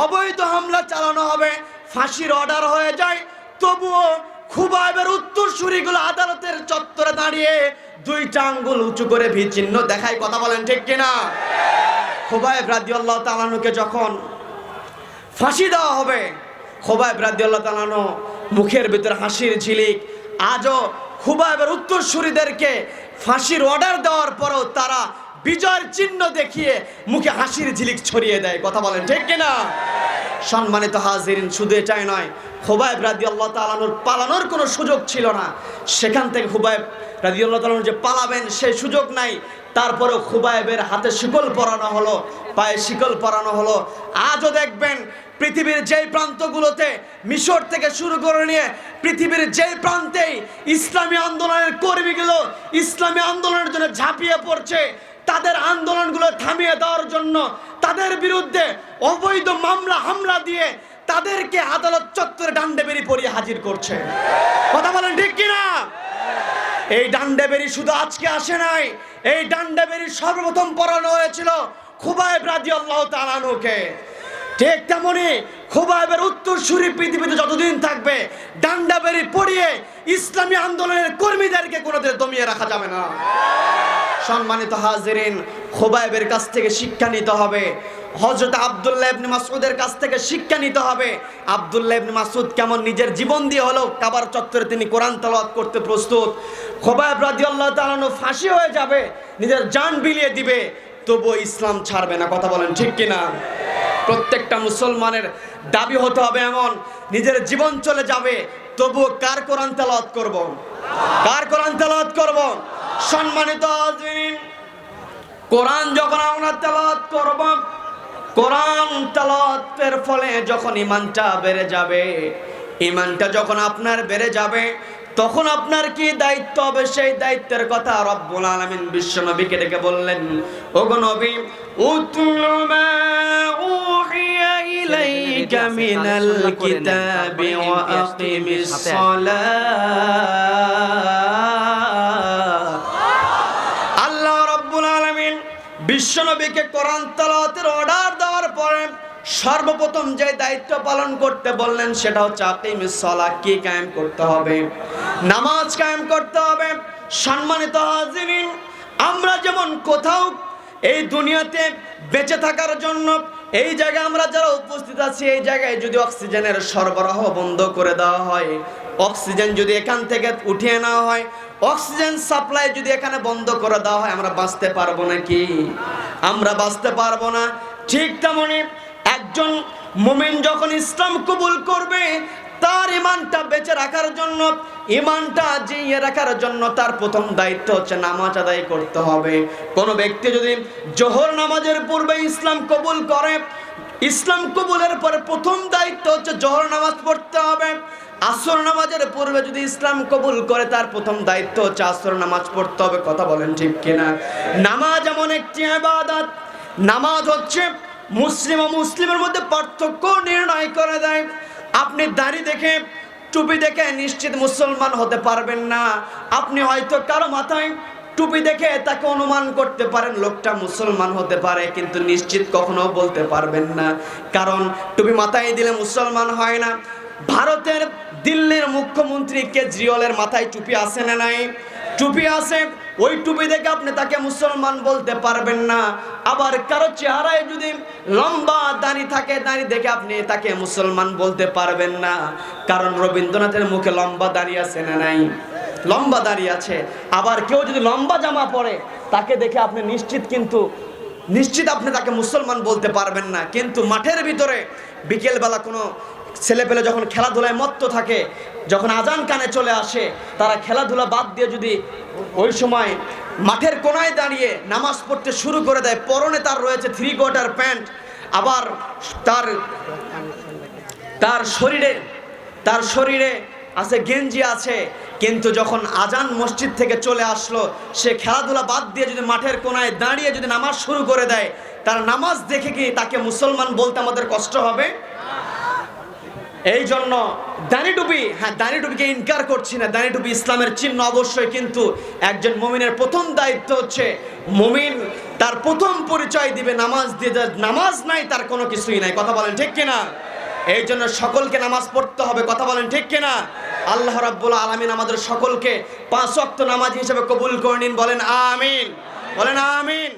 [SPEAKER 1] অবৈধ হামলা চালানো হবে, ফাঁসির অর্ডার হয়ে যায়, তবুও খুবাইবের উত্তরসূরিগুলো আদালতের চত্বরে দাঁড়িয়ে 2টা আঙ্গুল উঁচু করে ভি চিহ্ন দেখায়। কথা বলেন ঠিক কিনা? খুবাইব রাদিয়াল্লাহু তাআলাকে যখন ফাঁসি দেওয়া হবে, খুবাইব রাদিয়াল্লাহু তাআলা মুখের ভিতর হাসির ঝিলিক। আজও খুবাইবের উত্তরসূরিদেরকে ফাঁসির অর্ডার দেওয়ার পরেও তারা বিজয়ের চিহ্ন দেখিয়ে মুখে হাসির ঝিলিক ছড়িয়ে দেয়। কথা বলেন ঠিক কিনা? সম্মানিত হাজিরিন, শুধু এটাই নয়, খুবাইব রাদিয়াল্লাহু তাআলার পালানোর কোনো সুযোগ ছিল না। সেখান থেকে খুবাইব রাদিয়াল্লাহু তাআলা যে পালাবেন সেই সুযোগ নাই, তারপরেও খুবাইবের হাতে শিকল পরানো হলো, পায়ে শিকল পরানো হলো। আজও দেখবেন পৃথিবীর যেই প্রান্তগুলোতে, মিশর থেকে শুরু করে নিয়ে পৃথিবীর যেই প্রান্তেই ইসলামী আন্দোলনের কর্মীগুলো ইসলামী আন্দোলনের জন্য ঝাঁপিয়ে পড়ছে, তাদের আন্দোলনগুলো থামিয়ে দেওয়ার জন্য তাদের বিরুদ্ধে অবৈধ মামলা হামলা দিয়ে তাদেরকে আদালত চত্বরে ডান্ডেবেরি পরিয়ে হাজির করছে। কথা বলেন ঠিক কিনা? এই ডান্ডেবেরি শুধু আজকে আসে নাই, এই ডান্ডেবেরি সর্বপ্রথম পরানো হয়েছিল খুবাইব রাদিয়াল্লাহু তাআলাকে। ঠিক তেমনি খুবাইবের উত্তরসূরি পৃথিবীতে যতদিন থাকবে, ডান্ডাবেরি পরিয়ে ইসলামী আন্দোলনের কর্মীদেরকে কোনোদিন দমিয়ে রাখা যাবে না। সম্মানিত হাজিরিন, খুবাইবের কাছ থেকে শিক্ষা নিতে হবে। হযরত আব্দুল্লাহ ইবনে মাসউদের কাছ থেকে শিক্ষা নিতে হবে। আব্দুল্লাহ ইবনে মাসউদ কেমন নিজের জীবন দিয়ে হলো কাবার চত্বরে তিনি কোরআন তেলাওয়াত করতে প্রস্তুত। খুবাইব রাদিয়াল্লাহু তাআলা ফাঁসি হয়ে যাবে, নিজের জান বিলিয়ে দিবে, তবুও ইসলাম ছাড়বে না। কথা বলেন ঠিক কিনা? প্রত্যেকটা মুসলমানের দাবি হতে হবে এমন, নিজের জীবন চলে যাবে, তবুও কার কোরআন তেলাওয়াত করব? কার কোরআন তেলাওয়াত করব? সম্মানিত হাজিরিন, কোরআন যখন আমরা তেলাওয়াত করব, কোরআন তেলাওয়াতের ফলে যখন ঈমানটা বেড়ে যাবে, ঈমানটা যখন আপনার বেড়ে যাবে, তখন আপনার কি দায়িত্ব হবে, সেই দায়িত্বের কথা রব্বুল আলামিন বিশ্বনবীকে ডেকে বললেন, ওগো নবী, উতলু মা উহিয়া ইলাইকা মিনাল কিতাবি ওয়া আকিমিস সালাত। আল্লাহ রব্বুল আলামিন বিশ্বনবীকে কোরআন তেলাওয়াতের অর্ডার দেওয়ার পরে সর্বপ্রথম যে দায়িত্ব পালন করতে বললেন সেটা হচ্ছে আকিমিস সালাত, কি কায়েম করতে হবে? নামাজ কায়েম করতে হবে। সম্মানিত হাজিরিন, আমরা যেমন কোথাও এই দুনিয়াতে বেঁচে থাকার জন্য এই জায়গায় আমরা যারা উপস্থিত আছি, এই জায়গায় যদি অক্সিজেনের সরবরাহ বন্ধ করে দেওয়া হয়, অক্সিজেন যদি এখান থেকে উঠিয়ে নেওয়া হয়, অক্সিজেন সাপ্লাই যদি এখানে বন্ধ করে দেওয়া হয়, আমরা বাঁচতে পারবো নাকি? আমরা বাঁচতে পারবো না। ঠিক তেমনি একজন মুমিন যখন ইসলাম কবুল করবে, তার ঈমানটা বেঁচে রাখার জন্য ইমানটা জিইয়ে রাখার জন্য তার প্রথম দায়িত্ব হচ্ছে নামাজ আদায় করতে হবে। কোন ব্যক্তি যদি জোহর নামাজের পূর্বে ইসলাম কবুল করে, ইসলাম কবুলের পরে প্রথম দায়িত্ব হচ্ছে জোহর নামাজ পড়তে হবে। আসর নামাজের পূর্বে যদি ইসলাম কবুল করে, তার প্রথম দায়িত্ব হচ্ছে আসর নামাজ পড়তে হবে। কথা বলেন ঠিক কিনা? নামাজ এমন একটি ইবাদত, নামাজ হচ্ছে মুসলিম ও মুসলিমের মধ্যে পার্থক্য নির্ণয় করে দেয়। আপনি দাড়ি দেখে, টুপি দেখে নিশ্চিত মুসলমান হতে পারবেন না। আপনি হয়তো কারো মাথায় টুপি দেখে তাকে অনুমান করতে পারেন লোকটা মুসলমান হতে পারে, কিন্তু নিশ্চিত কখনো বলতে পারবেন না, কারণ টুপি মাথায় দিলে মুসলমান হয় না। ভারতের দিল্লির মুখ্যমন্ত্রী কেজরিওয়ালের মাথায় টুপি আছে না নাই? টুপি আছে। ওই টুপি দেখে আপনি তাকে মুসলমান বলতে পারবেন না। আবার কারো চেহারায় যদি লম্বা দাড়ি থাকে, দাড়ি দেখে আপনি তাকে মুসলমান বলতে পারবেন না, কারণ রবীন্দ্রনাথের মুখে লম্বা দাড়ি আছে না নাই? লম্বা দাড়ি আছে। আবার কেউ যদি লম্বা জামা পরে, তাকে দেখে আপনি নিশ্চিত আপনি তাকে মুসলমান বলতে পারবেন না। কিন্তু মাঠের ভিতরে বিকেলবেলা কোনো ছেলেপেলে যখন খেলাধুলায় মত্ত থাকে, যখন আজান কানে চলে আসে, তারা খেলাধুলা বাদ দিয়ে যদি ওই সময় মাঠের কোনায় দাঁড়িয়ে নামাজ পড়তে শুরু করে দেয়, পরনে তার রয়েছে 3/4 প্যান্ট, আবার তার শরীরে আছে গেঞ্জি আছে, কিন্তু যখন আজান মসজিদ থেকে চলে আসলো, সে খেলাধুলা বাদ দিয়ে যদি মাঠের কোনায় দাঁড়িয়ে যদি নামাজ শুরু করে দেয়, তার নামাজ দেখে কি তাকে মুসলমান বলতে আমাদের কষ্ট হবে? এই জন্য দাড়ি টুপি, হ্যাঁ দাড়ি টুপিকে ইনকার করছি না, দাড়ি টুপি ইসলামের চিহ্ন অবশ্যই, কিন্তু একজন মুমিনের প্রথম দায়িত্ব হচ্ছে, মুমিন তার প্রথম পরিচয় দিবে নামাজ দিয়ে। নামাজ নাই তার কোনো কিছুই নাই। কথা বলেন ঠিক কিনা? এই জন্য সকলকে নামাজ পড়তে হবে। কথা বলেন ঠিক কিনা? আল্লাহ রাব্বুল আলামিন আমাদের সকলকে 5 ওয়াক্ত নামাজ হিসেবে কবুল করে নিন। বলেন আমিন, বলেন আমিন।